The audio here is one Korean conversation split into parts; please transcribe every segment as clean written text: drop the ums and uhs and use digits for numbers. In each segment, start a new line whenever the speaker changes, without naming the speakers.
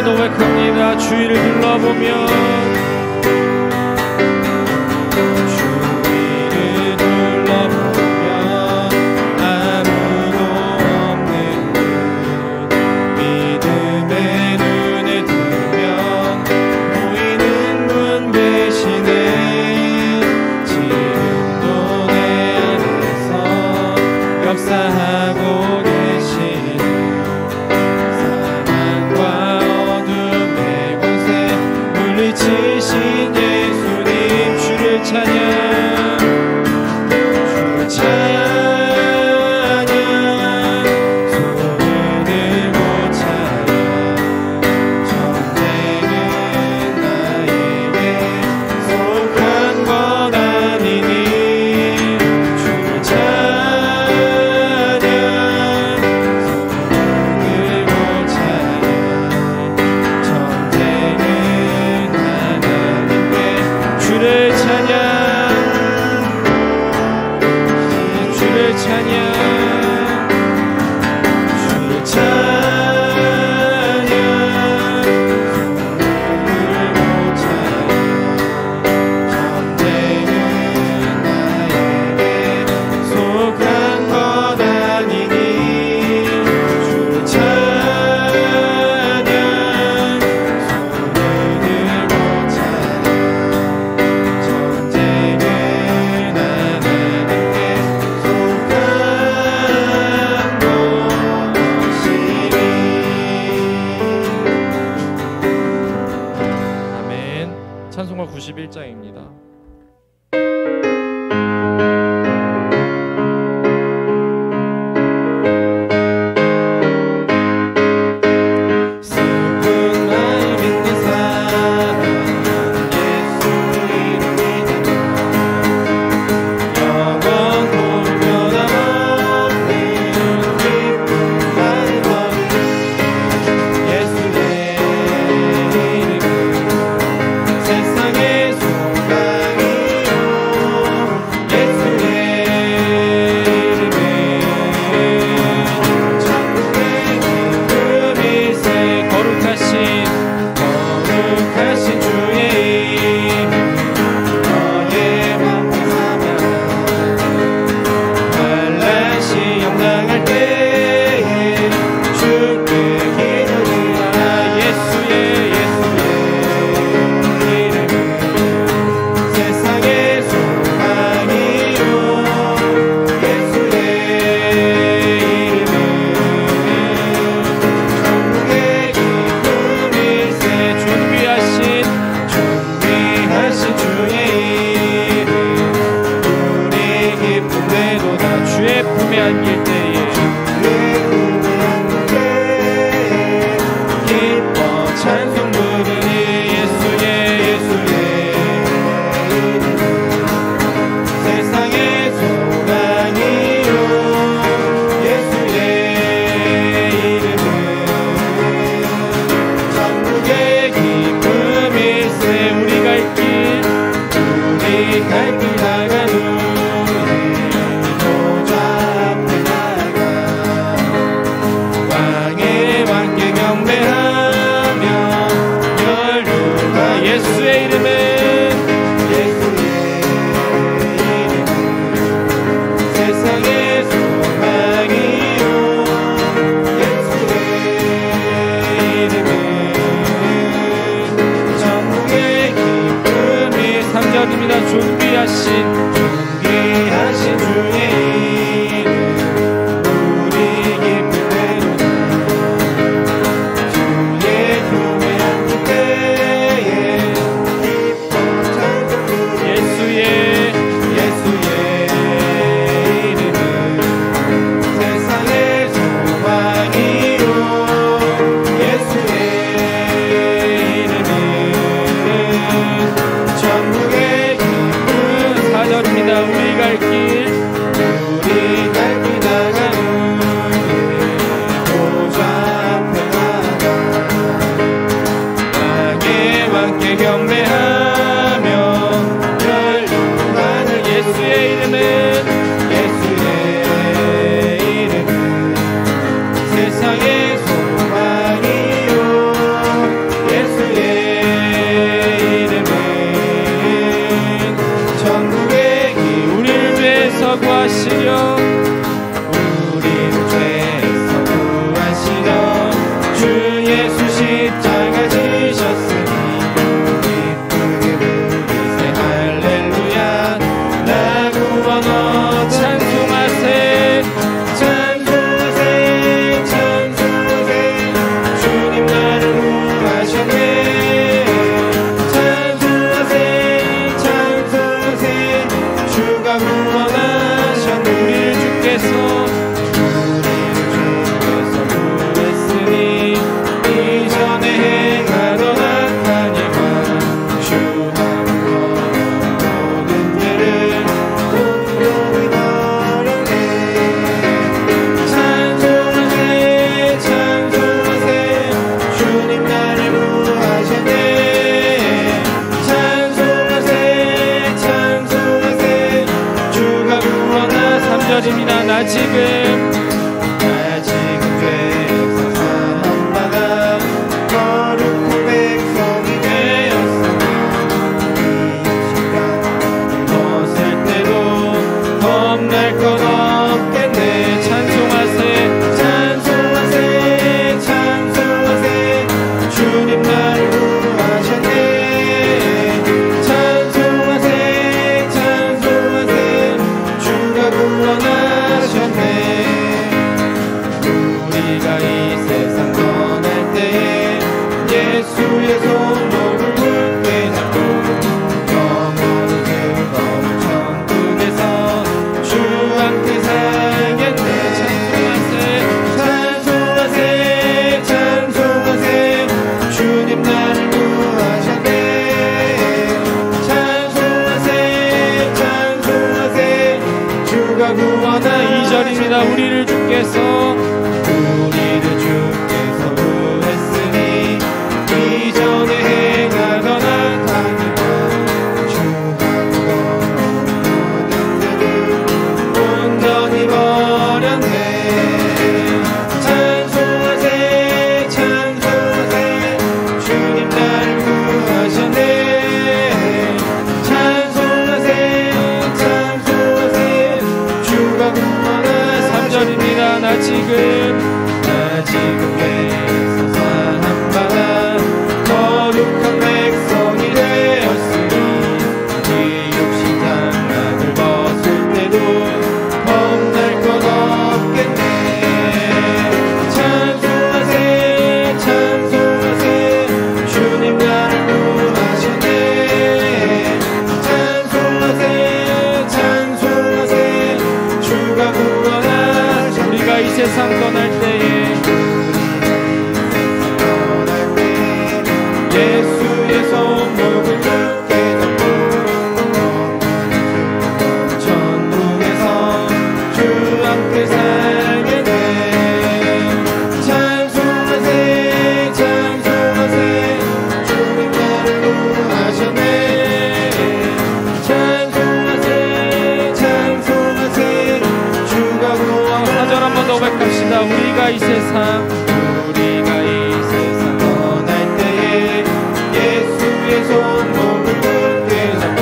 고백합니다. 주위를 둘러보면
역사하고 계시는 사랑과 어둠의 곳에 물리치신 예수님 주를 찬양 주를 찬양 손을 들고 찬양 전쟁은 나에게 속한 것 아니니 주를 찬양
찬송가 91장입니다.
세상의 소망 예수 십자가 지셨으니 기쁘게 부르세 할렐루야 나 구원 얻었네
찬송하세
찬송하세 찬송하세 주님 나를 구하셨네 찬송하세 찬송하세 주가 구원하셨네
우리를 주께서
구했으니 이전에 행하던 악한 일과 주한 모든 죄를 온전히 버렸네 찬송하세 찬송하세 주님 나를 구하셨네 찬송하세 찬송하세 주가 구원하
3절입니다. 나 지금
죄에서 사함받아 거룩한 백성이 되었으니 이 시간 벗을 때도 겁날 것 없겠네
찬송하세
찬송하세 찬송하세 주님 나를 구하셨네 찬송하세 찬송하세 주가 구원하셨네 우리가 이 세상 떠날 때에 예수의 손목을 굳게 잡고 영원히 즐거운 천국에서 주 함께 살겠네 찬송하세 찬송하세 주님 나를 구하셨네 찬송하세 찬송하세 주가 구원하
2절입니다. 우리를 주께서
구했으니 이전에 행하던 악한 일과 주하고 모든 죄를 온전히 버렸네 찬송하세 찬송하세 주님 나를 구하셨네 찬송하세 찬송하세 주가 구원하셨네
3절입니다. 나 지금
죄에서 사함받아 거룩한 백성이 되었으니 이 육신 장막을 벗을 때도 겁날 것 없겠네 찬송하세 찬송하세 주님 나를 구하셨네 찬송하세 찬송하세 주가 구원하셨네
우리가 이 세상 떠날 때에
예수의 손목을 굳게 잡고 천국에서 주 함께 살겠네 찬송하세 찬송하세 주님 나를 구하셨네 찬송하세 찬송하세 주가 구원
4절 한 번 더 고백합시다. 우리가 이 세상
떠날 때에 예수의 손목을 굳게 잡고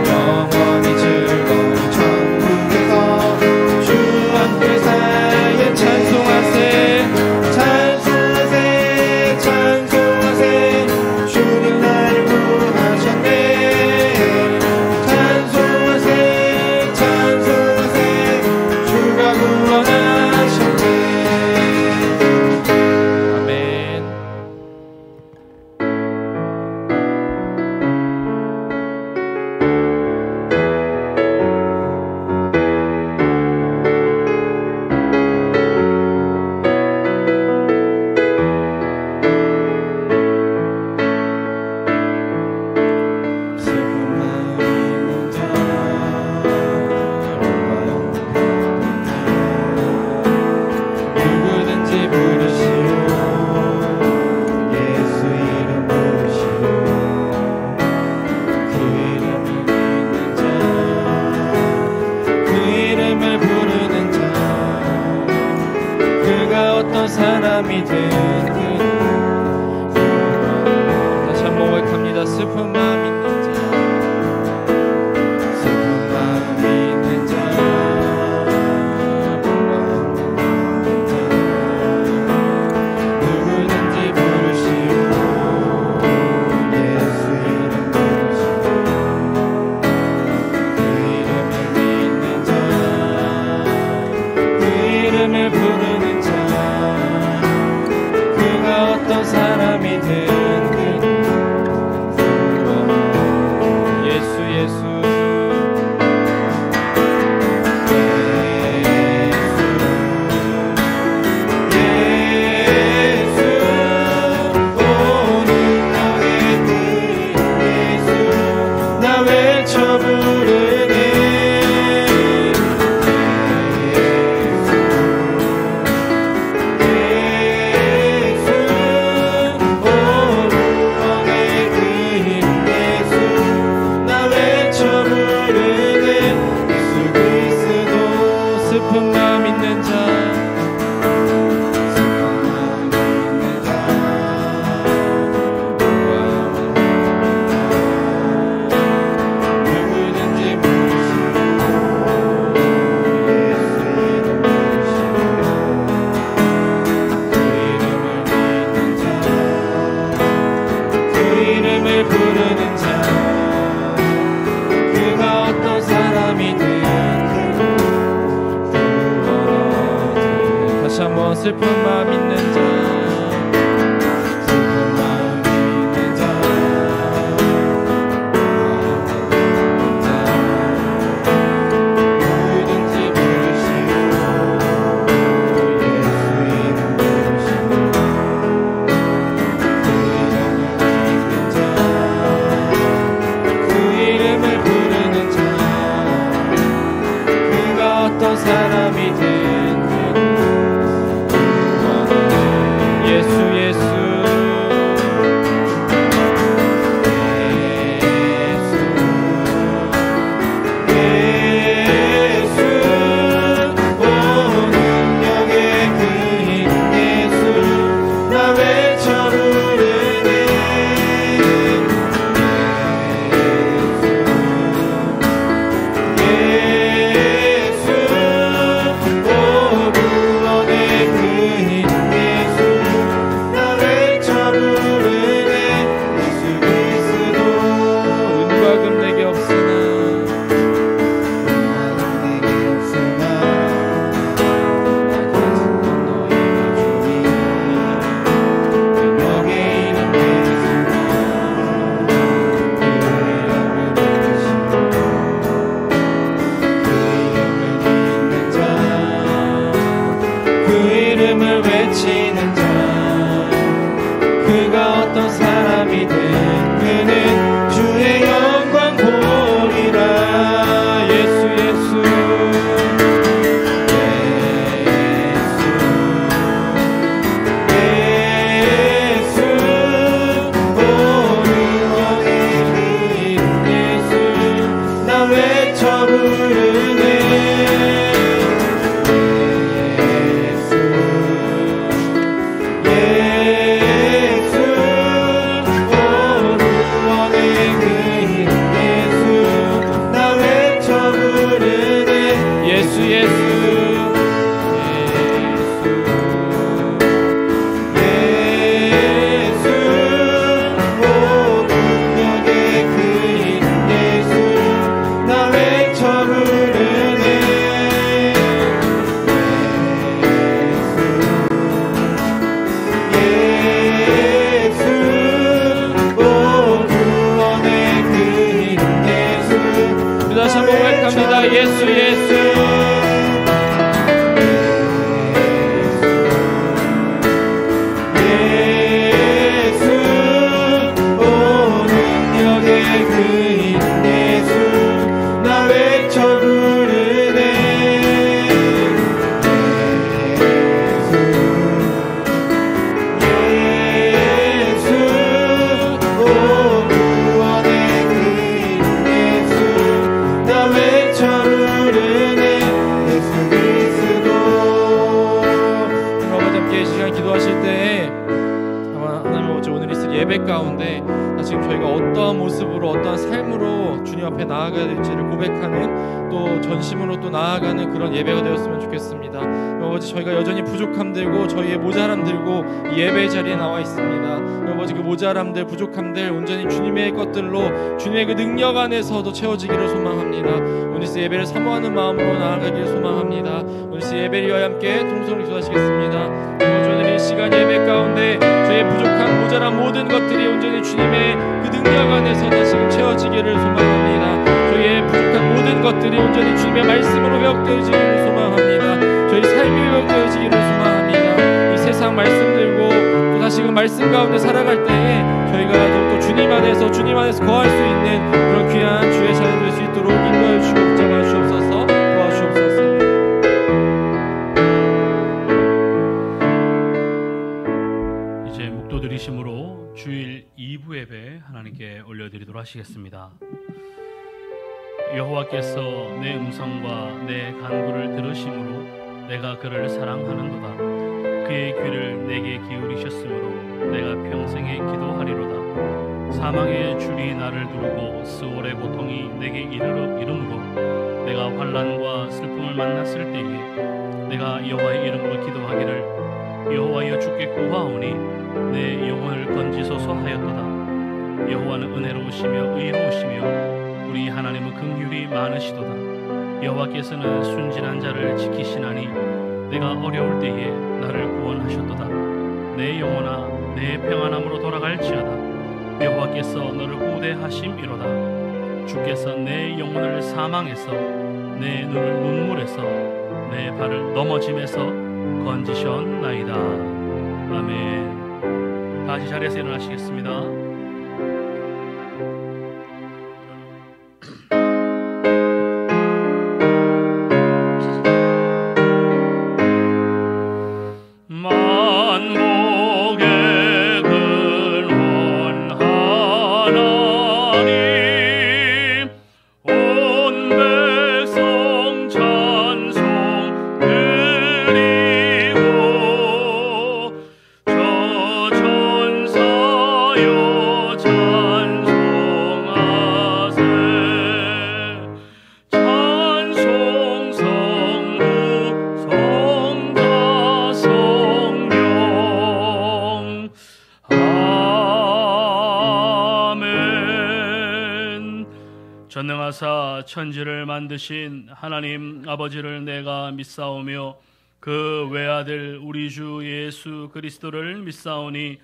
영원히 즐거운 천국에서 주 함께 살겠네
찬송하세
찬송하세 찬송하세 주님 나를 구하셨네 찬송하세 찬송하세 주가 구원하셨네
아멘.
슬픈 마음 있는 자 누구든지 부르시오 예수 이름 부르시오 그 이름을 믿는 자 그 이름을 부르는 자 그가 어떤 사람이든
다시 한번 고백합니다. 슬픈 마음 있는 자
슬픈 마음 있는 자 누구든지 사람이 된 예수 예수 슬픈 마음 있는 자 슬픈 마음 있는 자 누구든지 부르시고 예수 이름 부르시고 그 이름을 부르는 자 그가 어떤 사람이 든 예수 예수 예배 가운데 지금 저희가 어떠한 모습으로 어떠한 삶으로 주님 앞에 나아가야 될지를 고백하는 또 전심으로 또 나아가는 그런 예배가 되었으면 좋겠습니다. 아버지 저희가 여전히 부족함 들고 저희의 모자람 들고 이 예배 자리에 나와 있습니다. 아버지 그 모자람들 부족함들 온전히 주님의 것들로 주님의 그 능력 안에서도 채워지기를 소망합니다. 오늘스 예배를 사모하는 마음으로 나아가기를 소망합니다. 오늘스 예배를 위하여 함께 통성으로 기도하시겠습니다. 오늘 이 시간 예배 가운데 저희의 부족한 모자람 모든 것들이 온전히 주님의 말씀으로 회복되어지기를 소망합니다. 저희 삶이 회복되어지기를 소망합니다. 이 세상 말씀 들고 또 다시금 말씀 가운데 살아갈 때에 저희가 더욱더 주님 안에서 거할 수 있는 그런 귀한 주의 자녀 될 수 있도록 인도하여 주시고 붙잡아 주옵소서. 도와주옵소서.
이제 묵도 드리심으로 주일 2부 예배 하나님께 올려드리도록 하시겠습니다. 여호와께서 내 음성과 내 간구를 들으심으로 내가 그를 사랑하는도다. 그의 귀를 내게 기울이셨으므로 내가 평생에 기도하리로다. 사망의 줄이 나를 두르고 스올의 고통이 내게 이르므로 내가 환난과 슬픔을 만났을 때에 내가 여호와의 이름으로 기도하기를 여호와여 주께 구하오니 내 영혼을 건지소서 하였도다. 여호와는 은혜로우시며 의로우시며 우리 하나님은 긍휼이 많으시도다. 여호와께서는 순진한 자를 지키시나니 내가 어려울 때에 나를 구원하셨도다. 내 영혼아 내 평안함으로 돌아갈지어다. 여호와께서 너를 우대하심이로다. 주께서 내 영혼을 사망에서 내 눈을 눈물에서 내 발을 넘어짐에서 건지셨나이다. 아멘. 다시 자리에서 일어나시겠습니다. 전능하사 천지를 만드신 하나님 아버지를 내가 믿사오며 그 외아들 우리 주 예수 그리스도를 믿사오니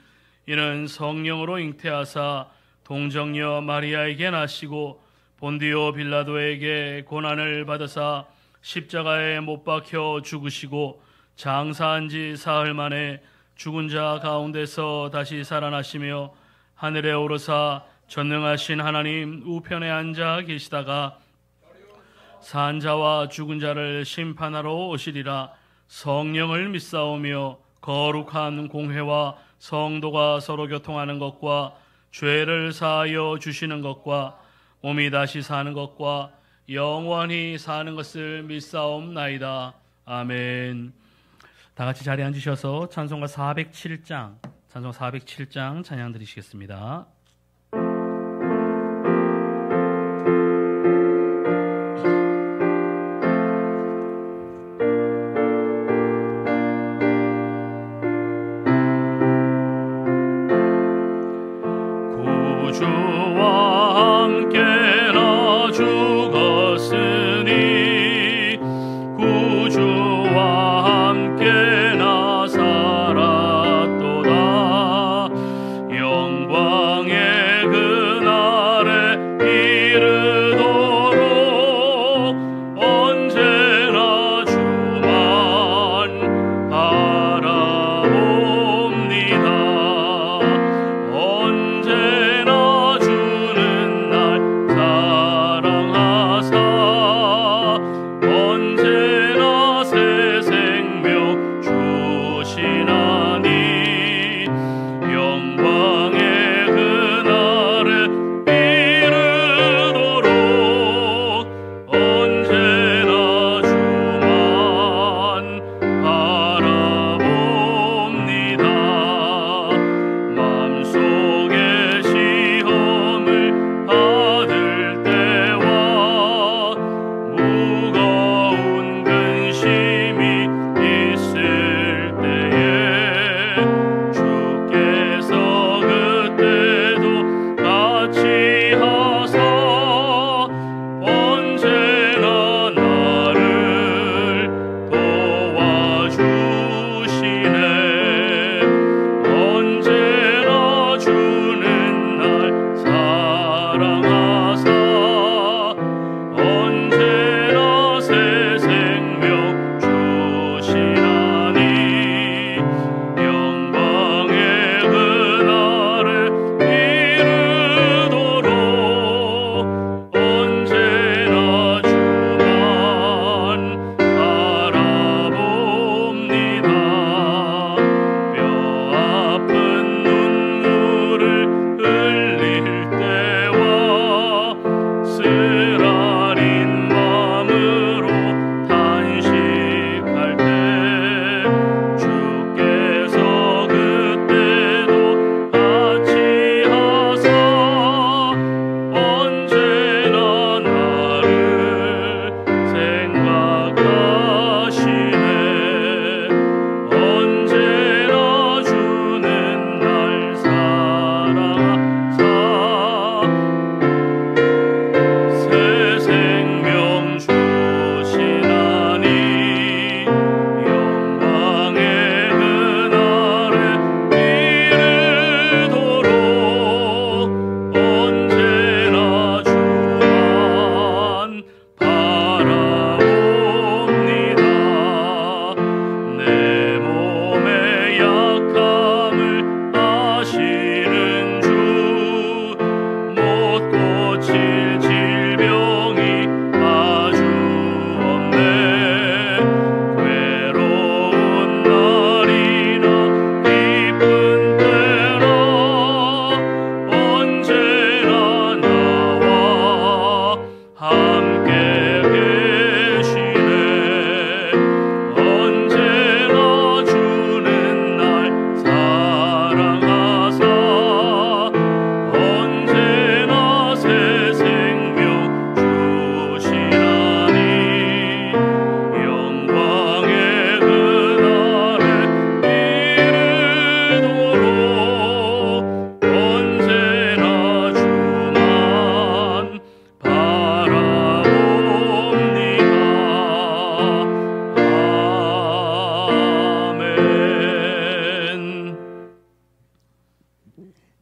이는 성령으로 잉태하사 동정녀 마리아에게 나시고 본디오 빌라도에게 고난을 받으사 십자가에 못 박혀 죽으시고 장사한 지 사흘 만에 죽은 자 가운데서 다시 살아나시며 하늘에 오르사 전능하신 하나님 우편에 앉아 계시다가 산 자와 죽은 자를 심판하러 오시리라. 성령을 믿사오며 거룩한 공회와 성도가 서로 교통하는 것과 죄를 사하여 주시는 것과 몸이 다시 사는 것과 영원히 사는 것을 믿사옵나이다. 아멘. 다 같이 자리에 앉으셔서 찬송가 407장 찬양 드리시겠습니다.
주와 함께나 죽었으니 구주와 함께나 살았도다. 영광의 그날에 이르도록 언제나 주만 바라봅니다. 언제나 주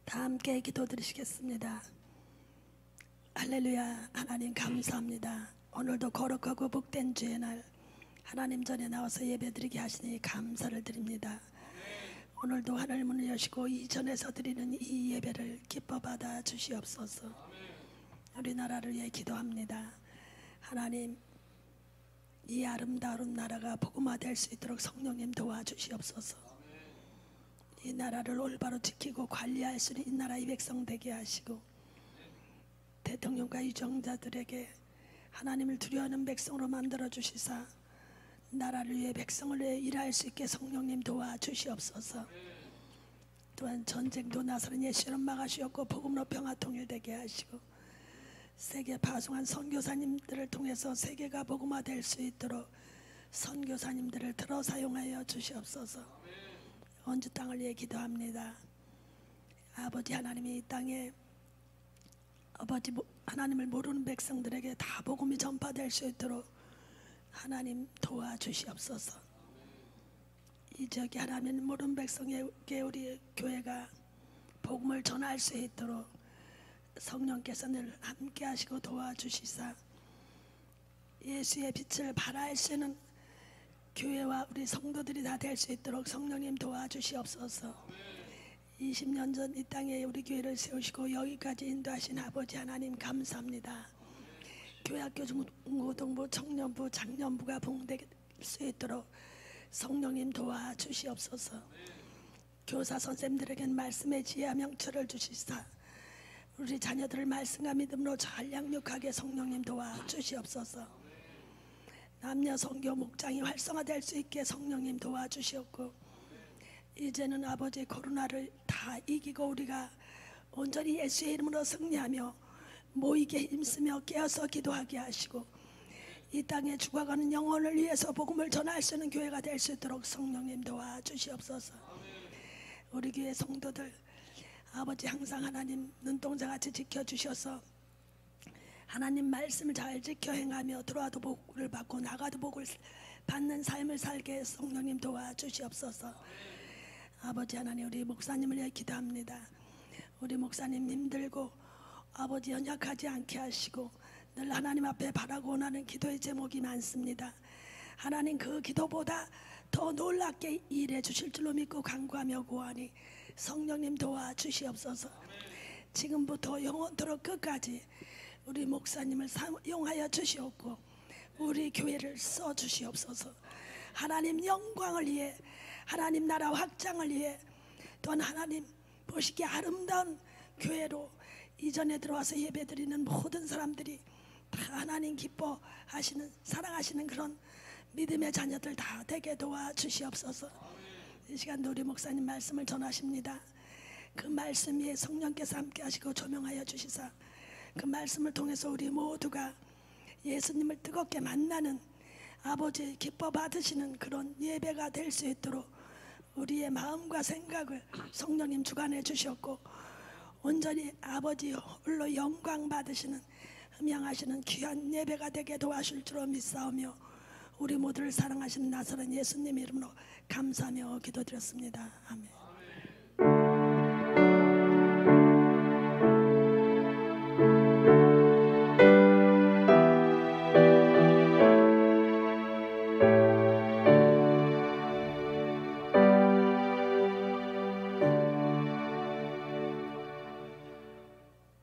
다 함께 기도드리시겠습니다. 할렐루야. 하나님 감사합니다. 오늘도 거룩하고 복된 주의 날 하나님 전에 나와서 예배드리게 하시니 감사를 드립니다. 오늘도 하늘 문을 여시고 이전에서 드리는 이 예배를 기뻐 받아 주시옵소서. 우리나라를 위해 기도합니다. 하나님, 이 아름다운 나라가 복음화 될 수 있도록 성령님 도와주시옵소서. 이 나라를 올바로 지키고 관리할 수 있는 이 나라의 백성 되게 하시고, 대통령과 유정자들에게 하나님을 두려워하는 백성으로 만들어 주시사 나라를 위해 백성을 위해 일할 수 있게 성령님 도와주시옵소서. 또한 전쟁도 나사렛 예수로 막아주셨고 복음으로 평화 통일되게 하시고, 세계 파송한 선교사님들을 통해서 세계가 복음화될 수 있도록 선교사님들을 들어 사용하여 주시옵소서. 원주 땅을 위해 기도합니다. 아버지 하나님이 이 땅에 아버지 하나님을 모르는 백성들에게 다 복음이 전파될 수 있도록 하나님 도와주시옵소서. 이 지역에 하나님 모르는 백성에게 우리 교회가 복음을 전할 수 있도록 성령께서 늘 함께 하시고 도와주시사 예수의 빛을 발할 수 있는 교회와 우리 성도들이 다 될 수 있도록 성령님 도와주시옵소서. 20년 전 이 땅에 우리 교회를 세우시고 여기까지 인도하신 아버지 하나님 감사합니다. 교회학교 중고등부 청년부 장년부가 봉될 수 있도록 성령님 도와주시옵소서. 교사 선생님들에게는 말씀의 지혜와 명철을 주시사 우리 자녀들을 말씀과 믿음으로 잘 양육하게 성령님 도와주시옵소서. 남녀 선교 목장이 활성화될 수 있게 성령님 도와주시옵고, 이제는 아버지 코로나를 다 이기고 우리가 온전히 예수의 이름으로 승리하며 모이게 힘쓰며 깨어서 기도하게 하시고, 이 땅에 죽어가는 영혼을 위해서 복음을 전할 수 있는 교회가 될 수 있도록 성령님 도와주시옵소서. 우리 교회 성도들 아버지 항상 하나님 눈동자같이 지켜주셔서 하나님 말씀을 잘 지켜 행하며 들어와도 복을 받고 나가도 복을 받는 삶을 살게 성령님 도와주시옵소서. 아버지 하나님, 우리 목사님을 위해 기도합니다. 우리 목사님 힘들고 아버지 연약하지 않게 하시고 늘 하나님 앞에 바라고 원하는 기도의 제목이 많습니다. 하나님 그 기도보다 더 놀랍게 일해 주실 줄로 믿고 간구하며 구하니 성령님 도와주시옵소서. 지금부터 영원토록 끝까지 우리 목사님을 사용하여 주시옵고 우리 교회를 써주시옵소서. 하나님 영광을 위해, 하나님 나라 확장을 위해, 또한 하나님 보시기에 아름다운 교회로 이전에 들어와서 예배드리는 모든 사람들이 다 하나님 기뻐하시는 사랑하시는 그런 믿음의 자녀들 다 되게 도와주시옵소서. 이 시간도 우리 목사님 말씀을 전하십니다. 그 말씀 위에 성령께서 함께 하시고 조명하여 주시사 그 말씀을 통해서 우리 모두가 예수님을 뜨겁게 만나는 아버지 기뻐 받으시는 그런 예배가 될 수 있도록 우리의 마음과 생각을 성령님 주관해 주셨고, 온전히 아버지 홀로 영광 받으시는 흠양하시는 귀한 예배가 되게 도와줄 줄로 믿사오며 우리 모두를 사랑하시는 나사렛 예수님 이름으로 감사하며 기도드렸습니다. 아멘.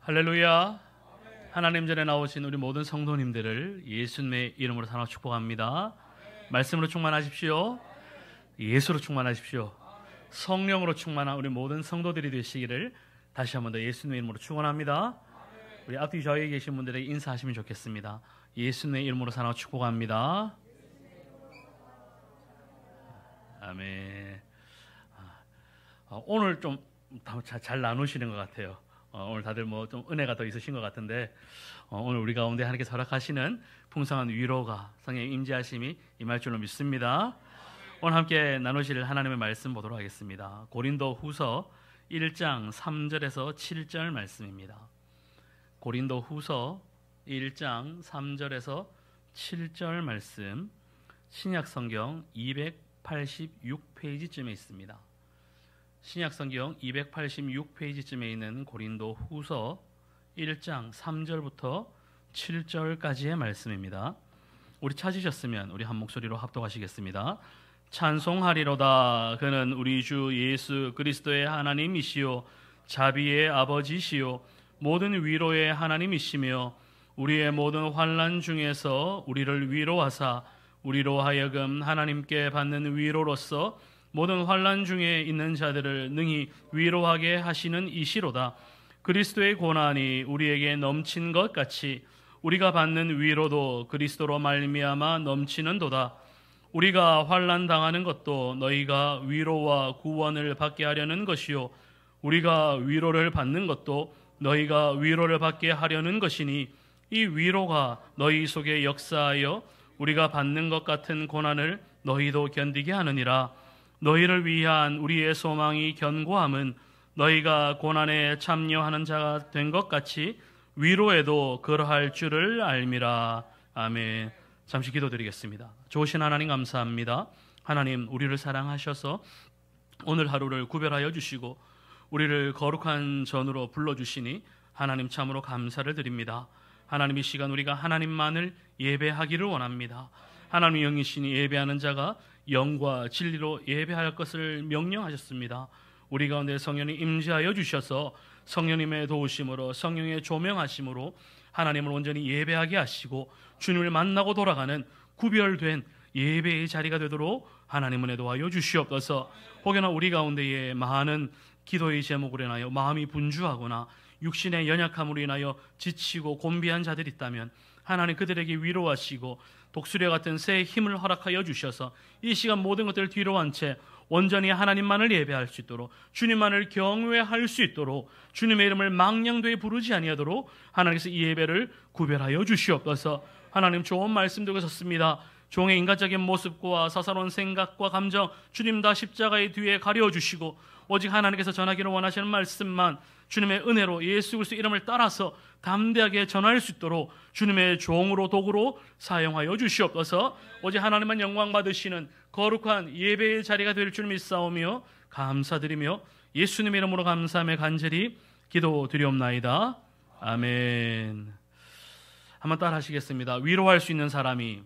할렐루야. 하나님 전에 나오신 우리 모든 성도님들을 예수님의 이름으로 사랑하며 축복합니다. 말씀으로 충만하십시오. 예수로 충만하십시오. 성령으로 충만한 우리 모든 성도들이 되시기를 다시 한 번 더 예수님의 이름으로 축원합니다. 우리 앞뒤 좌우에 계신 분들에게 인사하시면 좋겠습니다. 예수님의 이름으로 사랑하며 축복합니다. 아멘. 오늘 좀 잘 나누시는 것 같아요. 오늘 다들 뭐 좀 은혜가 더 있으신 것 같은데, 오늘 우리 가운데 하나님께서 허락하시는 풍성한 위로가 성령의 임재하심이 임할 줄로 믿습니다. 오늘 함께 나누실 하나님의 말씀 보도록 하겠습니다. 고린도 후서 1장 3절에서 7절 말씀입니다. 고린도 후서 1장 3절에서 7절 말씀, 신약 성경 286페이지쯤에 있습니다. 신약성경 286페이지쯤에 있는 고린도 후서 1장 3절부터 7절까지의 말씀입니다. 우리 찾으셨으면 우리 한 목소리로 합독하시겠습니다. 찬송하리로다. 그는 우리 주 예수 그리스도의 하나님이시요 자비의 아버지시요 모든 위로의 하나님이시며 우리의 모든 환난 중에서 우리를 위로하사 우리로 하여금 하나님께 받는 위로로서 모든 환난 중에 있는 자들을 능히 위로하게 하시는 이시로다. 그리스도의 고난이 우리에게 넘친 것 같이 우리가 받는 위로도 그리스도로 말미암아 넘치는도다. 우리가 환난 당하는 것도 너희가 위로와 구원을 받게 하려는 것이요 우리가 위로를 받는 것도 너희가 위로를 받게 하려는 것이니 이 위로가 너희 속에 역사하여 우리가 받는 것 같은 고난을 너희도 견디게 하느니라. 너희를 위한 우리의 소망이 견고함은 너희가 고난에 참여하는 자가 된 것 같이 위로에도 그러할 줄을 알미라. 아멘. 잠시 기도드리겠습니다. 좋으신 하나님 감사합니다. 하나님 우리를 사랑하셔서 오늘 하루를 구별하여 주시고 우리를 거룩한 전으로 불러주시니 하나님 참으로 감사를 드립니다. 하나님 이 시간 우리가 하나님만을 예배하기를 원합니다. 하나님 영이시니 예배하는 자가 영과 진리로 예배할 것을 명령하셨습니다. 우리 가운데 성령이 임재하여 주셔서 성령님의 도우심으로 성령의 조명하심으로 하나님을 온전히 예배하게 하시고 주님을 만나고 돌아가는 구별된 예배의 자리가 되도록 하나님 은혜 도와여 주시옵소서. 혹여나 우리 가운데에 많은 기도의 제목으로 인하여 마음이 분주하거나 육신의 연약함으로 인하여 지치고 곤비한 자들이 있다면 하나님 그들에게 위로하시고 독수리 같은 새 힘을 허락하여 주셔서 이 시간 모든 것들을 뒤로 한 채 온전히 하나님만을 예배할 수 있도록 주님만을 경외할 수 있도록 주님의 이름을 망령되이 부르지 아니하도록 하나님께서 이 예배를 구별하여 주시옵소서. 하나님 좋은 말씀 듣고 섰습니다. 종의 인간적인 모습과 사사로운 생각과 감정 주님 다 십자가의 뒤에 가려주시고 오직 하나님께서 전하기를 원하시는 말씀만 주님의 은혜로 예수 그리스도 이름을 따라서 담대하게 전할 수 있도록 주님의 종으로 도구로 사용하여 주시옵소서. 오직 하나님만 영광 받으시는 거룩한 예배의 자리가 될 줄 믿사오며 감사드리며 예수님의 이름으로 감사하며 간절히 기도드리옵나이다. 아멘. 한번 따라 하시겠습니다. 위로할 수 있는 사람이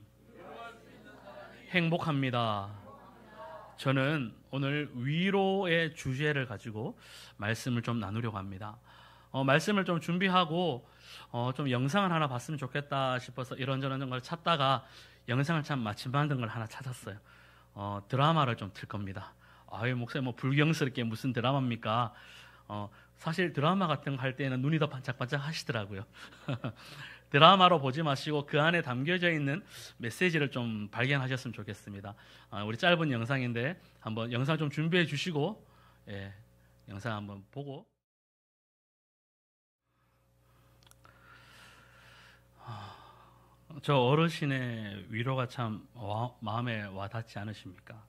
행복합니다. 저는 오늘 위로의 주제를 가지고 말씀을 좀 나누려고 합니다. 말씀을 좀 준비하고 좀 영상을 하나 봤으면 좋겠다 싶어서 이런저런 걸 찾다가 영상을 참 마침 만든 걸 하나 찾았어요. 드라마를 좀 틀 겁니다. 아유 목사님 뭐 불경스럽게 무슨 드라마입니까? 사실 드라마 같은 거 할 때는 눈이 더 반짝반짝 하시더라고요. 드라마로 보지 마시고 그 안에 담겨져 있는 메시지를 좀 발견하셨으면 좋겠습니다. 우리 짧은 영상인데 한번 영상 좀 준비해 주시고 영상 한번 보고 저 어르신의 위로가 참 마음에 와닿지 않으십니까?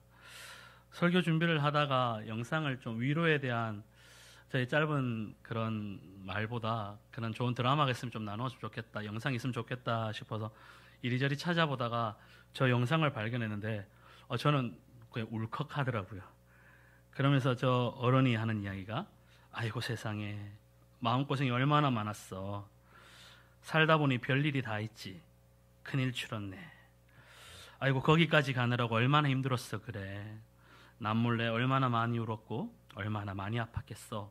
설교 준비를 하다가 영상을 좀 위로에 대한 저희 짧은 그런 말보다 그런 좋은 드라마가 있으면 좀 나누었으면 좋겠다, 영상이 있으면 좋겠다 싶어서 이리저리 찾아보다가 저 영상을 발견했는데 저는 그냥 울컥하더라고요. 그러면서 저 어른이 하는 이야기가 아이고 세상에 마음고생이 얼마나 많았어. 살다 보니 별일이 다 있지. 큰일 치렀네. 아이고 거기까지 가느라고 얼마나 힘들었어 그래. 남몰래 얼마나 많이 울었고 얼마나 많이 아팠겠어.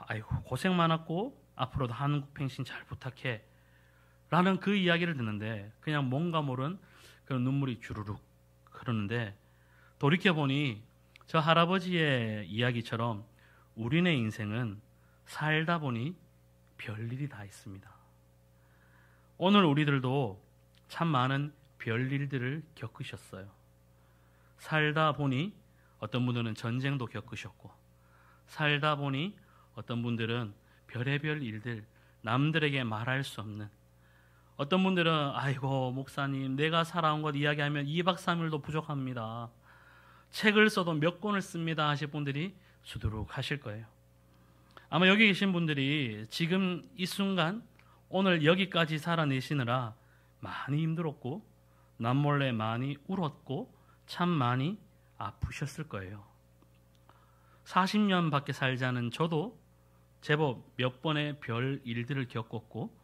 아이고 고생 많았고 앞으로도 한국행신 잘 부탁해 라는 그 이야기를 듣는데 그냥 뭔가 모른 그런 눈물이 주르륵 흐르는데 돌이켜보니 저 할아버지의 이야기처럼 우리네 인생은 살다 보니 별일이 다 있습니다. 오늘 우리들도 참 많은 별일들을 겪으셨어요. 살다 보니 어떤 분들은 전쟁도 겪으셨고 살다 보니 어떤 분들은 별의별 일들 남들에게 말할 수 없는 어떤 분들은 아이고 목사님 내가 살아온 것 이야기하면 2박 3일도 부족합니다. 책을 써도 몇 권을 씁니다 하실 분들이 수두룩 하실 거예요. 아마 여기 계신 분들이 지금 이 순간 오늘 여기까지 살아내시느라 많이 힘들었고 남몰래 많이 울었고 참 많이 아프셨을 거예요. 40년밖에 살지 않은 저도 제법 몇 번의 별 일들을 겪었고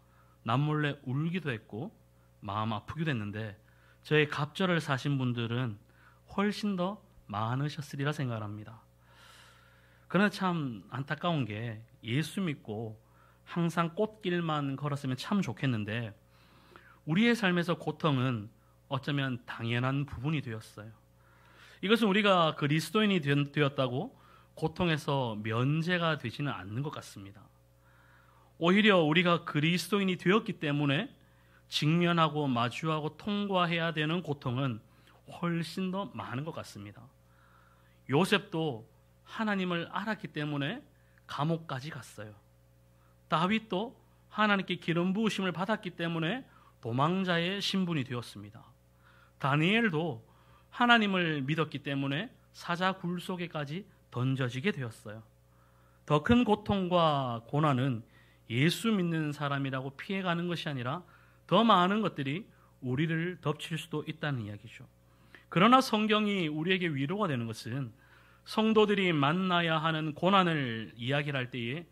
남몰래 울기도 했고 마음 아프기도 했는데 저의 갑절을 사신 분들은 훨씬 더 많으셨으리라 생각합니다. 그러나 참 안타까운 게 예수 믿고 항상 꽃길만 걸었으면 참 좋겠는데 우리의 삶에서 고통은 어쩌면 당연한 부분이 되었어요. 이것은 우리가 그리스도인이 되었다고 고통에서 면제가 되지는 않는 것 같습니다. 오히려 우리가 그리스도인이 되었기 때문에 직면하고 마주하고 통과해야 되는 고통은 훨씬 더 많은 것 같습니다. 요셉도 하나님을 알았기 때문에 감옥까지 갔어요. 다윗도 하나님께 기름 부으심을 받았기 때문에 도망자의 신분이 되었습니다. 다니엘도 하나님을 믿었기 때문에 사자 굴 속에까지 던져지게 되었어요. 더 큰 고통과 고난은 예수 믿는 사람이라고 피해가는 것이 아니라 더 많은 것들이 우리를 덮칠 수도 있다는 이야기죠. 그러나 성경이 우리에게 위로가 되는 것은 성도들이 만나야 하는 고난을 이야기할 때에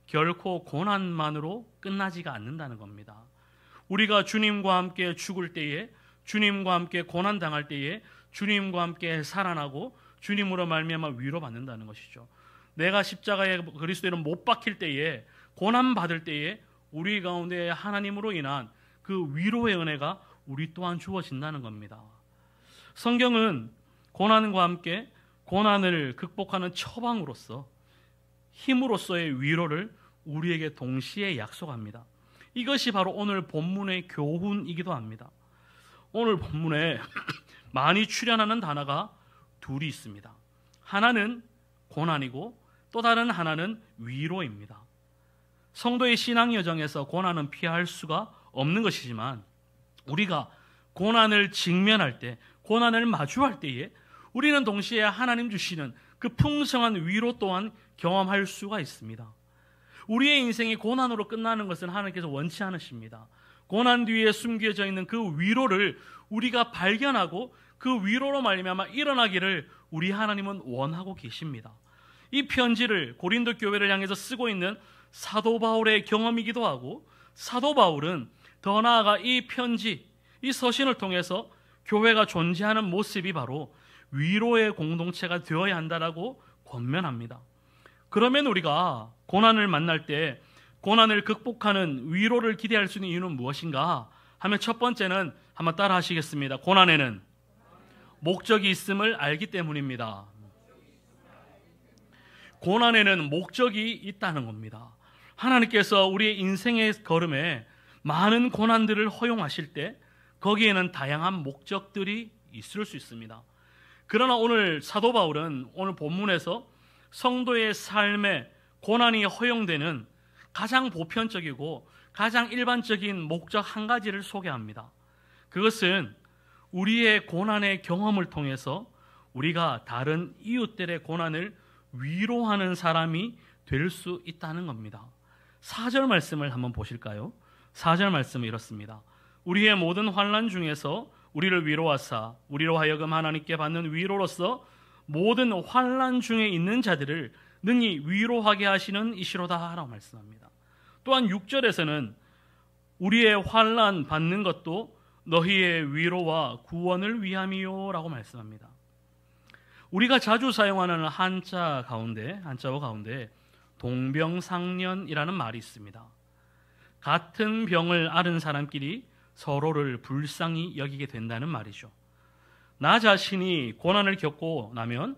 결코 고난만으로 끝나지가 않는다는 겁니다. 우리가 주님과 함께 죽을 때에, 주님과 함께 고난당할 때에 주님과 함께 살아나고 주님으로 말미암아 위로받는다는 것이죠. 내가 십자가에 그리스도로 못 박힐 때에, 고난받을 때에 우리 가운데 하나님으로 인한 그 위로의 은혜가 우리 또한 주어진다는 겁니다. 성경은 고난과 함께 고난을 극복하는 처방으로서, 힘으로서의 위로를 우리에게 동시에 약속합니다. 이것이 바로 오늘 본문의 교훈이기도 합니다. 오늘 본문에 많이 출연하는 단어가 둘이 있습니다. 하나는 고난이고 또 다른 하나는 위로입니다. 성도의 신앙 여정에서 고난은 피할 수가 없는 것이지만 우리가 고난을 직면할 때, 고난을 마주할 때에 우리는 동시에 하나님 주시는 그 풍성한 위로 또한 경험할 수가 있습니다. 우리의 인생이 고난으로 끝나는 것은 하나님께서 원치 않으십니다. 고난 뒤에 숨겨져 있는 그 위로를 우리가 발견하고 그 위로로 말미암아 일어나기를 우리 하나님은 원하고 계십니다. 이 편지를 고린도 교회를 향해서 쓰고 있는 사도 바울의 경험이기도 하고, 사도 바울은 더 나아가 이 편지, 이 서신을 통해서 교회가 존재하는 모습이 바로 위로의 공동체가 되어야 한다라고 권면합니다. 그러면 우리가 고난을 만날 때 고난을 극복하는 위로를 기대할 수 있는 이유는 무엇인가 하면 첫 번째는 한번 따라 하시겠습니다. 고난에는 목적이 있음을 알기 때문입니다. 고난에는 목적이 있다는 겁니다. 하나님께서 우리의 인생의 걸음에 많은 고난들을 허용하실 때 거기에는 다양한 목적들이 있을 수 있습니다. 그러나 오늘 사도 바울은 오늘 본문에서 성도의 삶에 고난이 허용되는 가장 보편적이고 가장 일반적인 목적 한 가지를 소개합니다. 그것은 우리의 고난의 경험을 통해서 우리가 다른 이웃들의 고난을 위로하는 사람이 될 수 있다는 겁니다. 4절 말씀을 한번 보실까요? 4절 말씀은 이렇습니다. 우리의 모든 환난 중에서 우리를 위로하사 우리로 하여금 하나님께 받는 위로로서 모든 환난 중에 있는 자들을 능히 위로하게 하시는 이시로다 라고 말씀합니다. 또한 6절에서는 우리의 환난 받는 것도 너희의 위로와 구원을 위함이요 라고 말씀합니다. 우리가 자주 사용하는 한자어 가운데 동병상련이라는 말이 있습니다. 같은 병을 앓은 사람끼리 서로를 불쌍히 여기게 된다는 말이죠. 나 자신이 고난을 겪고 나면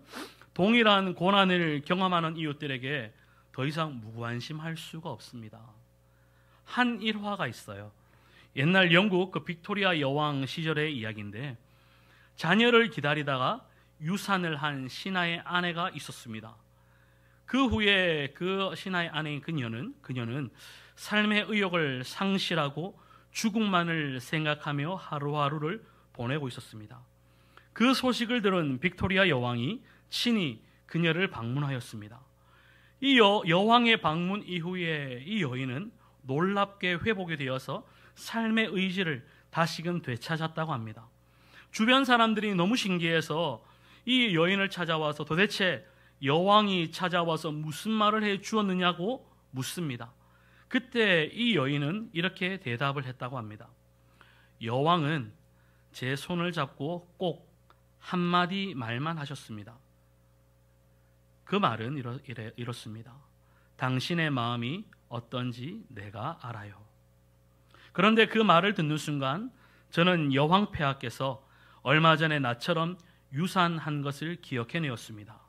동일한 고난을 경험하는 이웃들에게 더 이상 무관심할 수가 없습니다. 한 일화가 있어요. 옛날 영국 빅토리아 여왕 시절의 이야기인데, 자녀를 기다리다가 유산을 한 신하의 아내가 있었습니다. 그 후에 그 신하의 아내인 그녀는 삶의 의욕을 상실하고 죽음만을 생각하며 하루하루를 보내고 있었습니다. 그 소식을 들은 빅토리아 여왕이 친히 그녀를 방문하였습니다. 이 여왕의 방문 이후에 이 여인은 놀랍게 회복이 되어서 삶의 의지를 다시금 되찾았다고 합니다. 주변 사람들이 너무 신기해서 이 여인을 찾아와서 도대체 여왕이 찾아와서 무슨 말을 해 주었느냐고 묻습니다. 그때 이 여인은 이렇게 대답을 했다고 합니다. 여왕은 제 손을 잡고 꼭 한마디 말만 하셨습니다. 그 말은 이렇습니다. 당신의 마음이 어떤지 내가 알아요. 그런데 그 말을 듣는 순간 저는 여왕 폐하께서 얼마 전에 나처럼 유산한 것을 기억해내었습니다.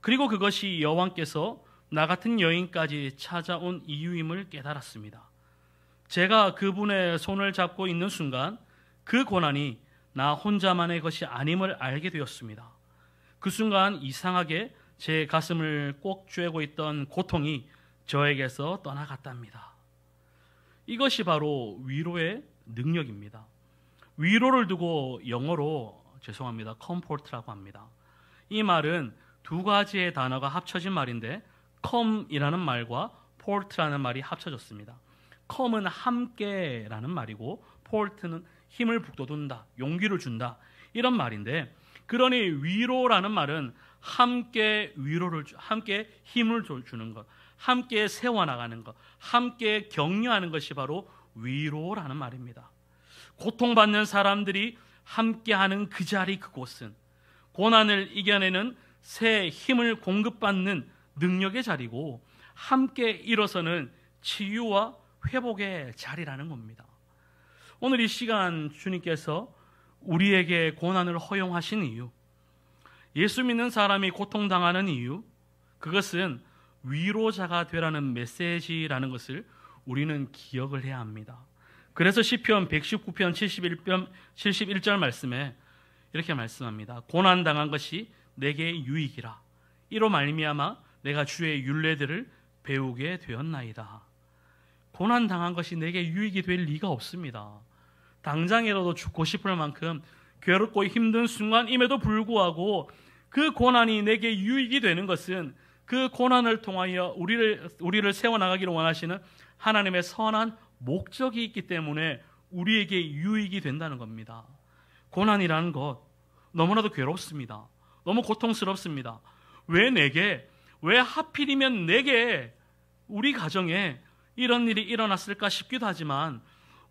그리고 그것이 여왕께서 나 같은 여인까지 찾아온 이유임을 깨달았습니다. 제가 그분의 손을 잡고 있는 순간 그 고난이 나 혼자만의 것이 아님을 알게 되었습니다. 그 순간 이상하게 제 가슴을 꼭 쬐고 있던 고통이 저에게서 떠나갔답니다. 이것이 바로 위로의 능력입니다. 위로를 두고 영어로 죄송합니다. comfort라고 합니다. 이 말은 두 가지의 단어가 합쳐진 말인데 come이라는 말과 port라는 말이 합쳐졌습니다. come은 함께라는 말이고 port는 힘을 북돋운다, 용기를 준다 이런 말인데 그러니 위로라는 말은 함께 함께 힘을 주는 것, 함께 세워나가는 것, 함께 격려하는 것이 바로 위로라는 말입니다. 고통받는 사람들이 함께하는 그 자리 그곳은 고난을 이겨내는 새 힘을 공급받는 능력의 자리고 함께 일어서는 치유와 회복의 자리라는 겁니다. 오늘 이 시간 주님께서 우리에게 고난을 허용하신 이유, 예수 믿는 사람이 고통당하는 이유, 그것은 위로자가 되라는 메시지라는 것을 우리는 기억을 해야 합니다. 그래서 시편 119편 71절 말씀에 이렇게 말씀합니다. 고난당한 것이 내게 유익이라. 이로 말미암아 내가 주의 율례들을 배우게 되었나이다. 고난당한 것이 내게 유익이 될 리가 없습니다. 당장이라도 죽고 싶을 만큼 괴롭고 힘든 순간임에도 불구하고 그 고난이 내게 유익이 되는 것은 그 고난을 통하여 우리를 세워나가기를 원하시는 하나님의 선한 목적이 있기 때문에 우리에게 유익이 된다는 겁니다. 고난이라는 것 너무나도 괴롭습니다. 너무 고통스럽습니다. 왜 하필이면 내게 우리 가정에 이런 일이 일어났을까 싶기도 하지만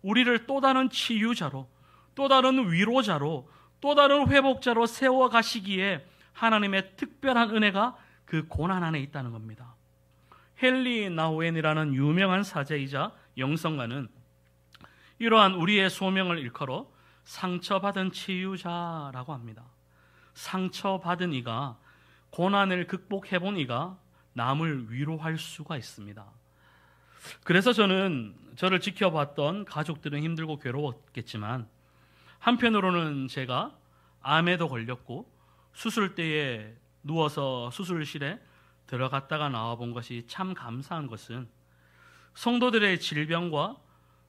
우리를 또 다른 치유자로, 또 다른 위로자로, 또 다른 회복자로 세워가시기에 하나님의 특별한 은혜가 그 고난 안에 있다는 겁니다. 헨리 나우엔이라는 유명한 사제이자 영성가는 이러한 우리의 소명을 일컬어 상처받은 치유자라고 합니다. 상처받은 이가, 고난을 극복해본 이가 남을 위로할 수가 있습니다. 그래서 저를 지켜봤던 가족들은 힘들고 괴로웠겠지만 한편으로는 제가 암에도 걸렸고 수술대에 누워서 수술실에 들어갔다가 나와본 것이 참 감사한 것은 성도들의 질병과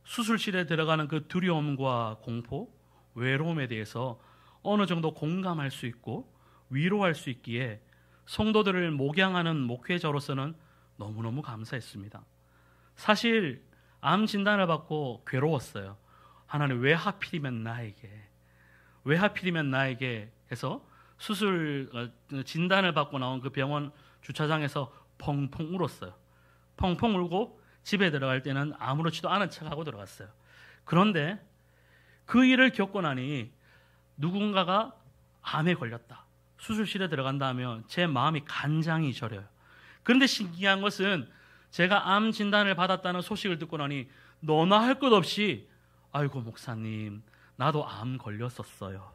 수술실에 들어가는 그 두려움과 공포, 외로움에 대해서 어느 정도 공감할 수 있고 위로할 수 있기에 성도들을 목양하는 목회자로서는 너무너무 감사했습니다. 사실 암 진단을 받고 괴로웠어요. 하나님 왜 하필이면 나에게, 왜 하필이면 나에게 해서 수술 진단을 받고 나온 그 병원 주차장에서 펑펑 울었어요. 펑펑 울고 집에 들어갈 때는 아무렇지도 않은 척하고 들어갔어요. 그런데 그 일을 겪고 나니 누군가가 암에 걸렸다, 수술실에 들어간다 하면 제 마음이 간장이 저려요. 그런데 신기한 것은 제가 암 진단을 받았다는 소식을 듣고 나니 너나 할 것 없이 아이고 목사님 나도 암 걸렸었어요.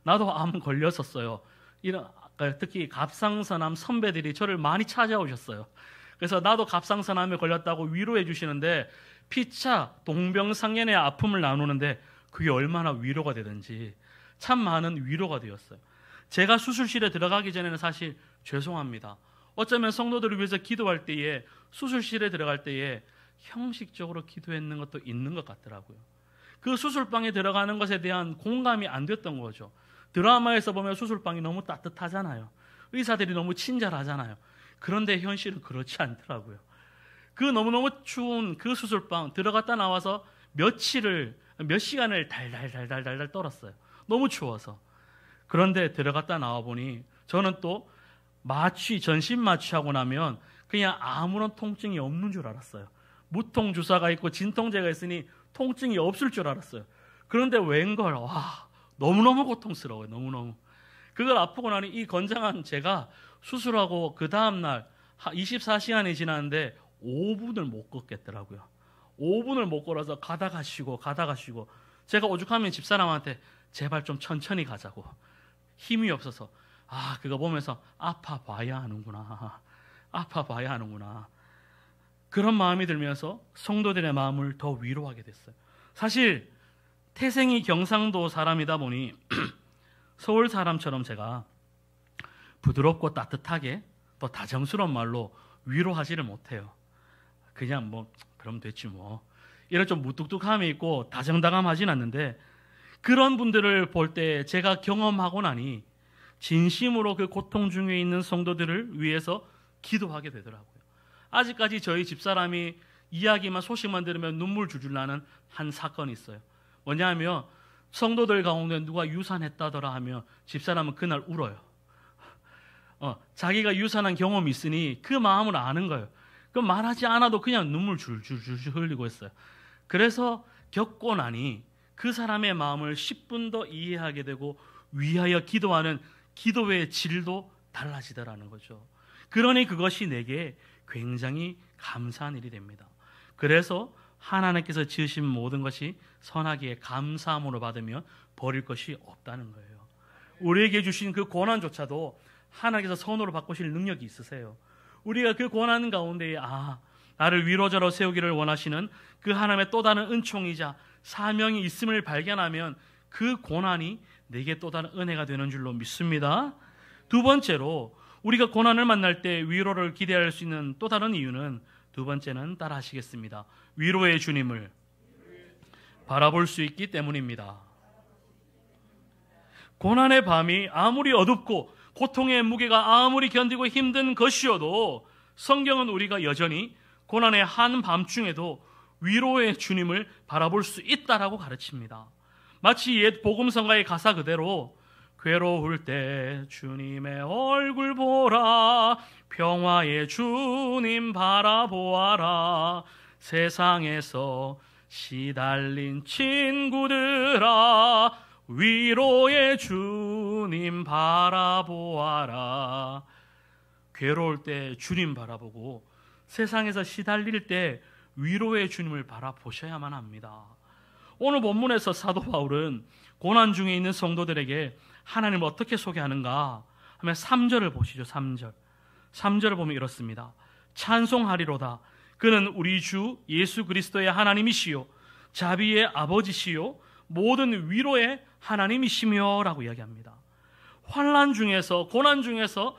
나도 암 걸렸었어요. 특히 갑상선암 선배들이 저를 많이 찾아오셨어요. 그래서 나도 갑상선암에 걸렸다고 위로해 주시는데 피차 동병상련의 아픔을 나누는데 그게 얼마나 위로가 되든지 참 많은 위로가 되었어요. 제가 수술실에 들어가기 전에는 사실 죄송합니다. 어쩌면 성도들을 위해서 기도할 때에 수술실에 들어갈 때에 형식적으로 기도했는 것도 있는 것 같더라고요. 그 수술방에 들어가는 것에 대한 공감이 안 됐던 거죠. 드라마에서 보면 수술방이 너무 따뜻하잖아요. 의사들이 너무 친절하잖아요. 그런데 현실은 그렇지 않더라고요. 그 너무너무 추운 그 수술방 들어갔다 나와서 몇 시간을 달달달달달 떨었어요. 너무 추워서. 그런데 들어갔다 나와 보니 저는 또 전신 마취하고 나면 그냥 아무런 통증이 없는 줄 알았어요. 무통 주사가 있고 진통제가 있으니 통증이 없을 줄 알았어요. 그런데 웬걸, 너무너무 고통스러워요. 너무너무. 그걸 아프고 나니 이 건장한 제가 수술하고 그 다음날 24시간이 지났는데 5분을 못 걷겠더라고요. 5분을 못 걸어서 가다가 쉬고 제가 오죽하면 집사람한테 제발 좀 천천히 가자고. 힘이 없어서 그거 보면서 아파봐야 하는구나. 그런 마음이 들면서 성도들의 마음을 더 위로하게 됐어요. 사실 태생이 경상도 사람이다 보니 서울 사람처럼 제가 부드럽고 따뜻하게 또 다정스러운 말로 위로하지를 못해요. 그냥 그럼 됐지 뭐. 이런 좀 무뚝뚝함이 있고 다정다감하진 않는데, 그런 분들을 볼 때 제가 경험하고 나니 진심으로 그 고통 중에 있는 성도들을 위해서 기도하게 되더라고요. 아직까지 저희 집사람이 이야기만, 소식만 들으면 눈물 줄줄 나는 한 사건이 있어요. 뭐냐면 성도들 가운데 누가 유산했다더라 하면 집사람은 그날 울어요. 자기가 유산한 경험이 있으니 그 마음을 아는 거예요. 그 말하지 않아도 그냥 눈물 줄줄 흘리고 있어요. 그래서 겪고 나니 그 사람의 마음을 10분 더 이해하게 되고 위하여 기도하는 기도의 질도 달라지더라는 거죠. 그러니 그것이 내게 굉장히 감사한 일이 됩니다. 그래서 하나님께서 지으신 모든 것이 선하기에 감사함으로 받으면 버릴 것이 없다는 거예요. 우리에게 주신 그 고난조차도 하나님께서 선으로 바꾸실 능력이 있으세요. 우리가 그 고난 가운데에 나를 위로자로 세우기를 원하시는 그 하나님의 또 다른 은총이자 사명이 있음을 발견하면 그 고난이 내게 또 다른 은혜가 되는 줄로 믿습니다. 두 번째로 우리가 고난을 만날 때 위로를 기대할 수 있는 또 다른 이유는, 두 번째는 따라 하시겠습니다. 위로의 주님을 바라볼 수 있기 때문입니다. 고난의 밤이 아무리 어둡고 고통의 무게가 아무리 견디고 힘든 것이어도 성경은 우리가 여전히 고난의 한밤중에도 위로의 주님을 바라볼 수 있다라고 가르칩니다. 마치 옛 복음성가의 가사 그대로 괴로울 때 주님의 얼굴 보라, 평화의 주님 바라보아라, 세상에서 시달린 친구들아 위로의 주님 바라보아라. 괴로울 때 주님 바라보고 세상에서 시달릴 때 위로의 주님을 바라보셔야만 합니다. 오늘 본문에서 사도 바울은 고난 중에 있는 성도들에게 하나님을 어떻게 소개하는가 하면 3절을 보시죠. 3절을 보면 이렇습니다. 찬송하리로다. 그는 우리 주 예수 그리스도의 하나님이시요 자비의 아버지시요 모든 위로의 하나님이시며 라고 이야기합니다. 환난 중에서, 고난 중에서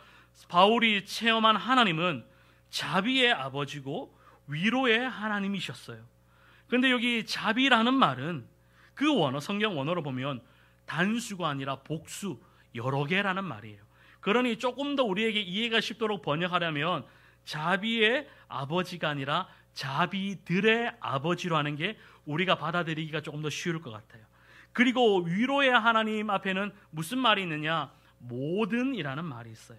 바울이 체험한 하나님은 자비의 아버지고 위로의 하나님이셨어요. 그런데 여기 자비라는 말은 그 성경 원어로 보면 단수가 아니라 복수, 여러 개라는 말이에요. 그러니 조금 더 우리에게 이해가 쉽도록 번역하려면 자비의 아버지가 아니라 자비들의 아버지로 하는 게 우리가 받아들이기가 조금 더 쉬울 것 같아요. 그리고 위로의 하나님 앞에는 무슨 말이 있느냐? 모든이라는 말이 있어요.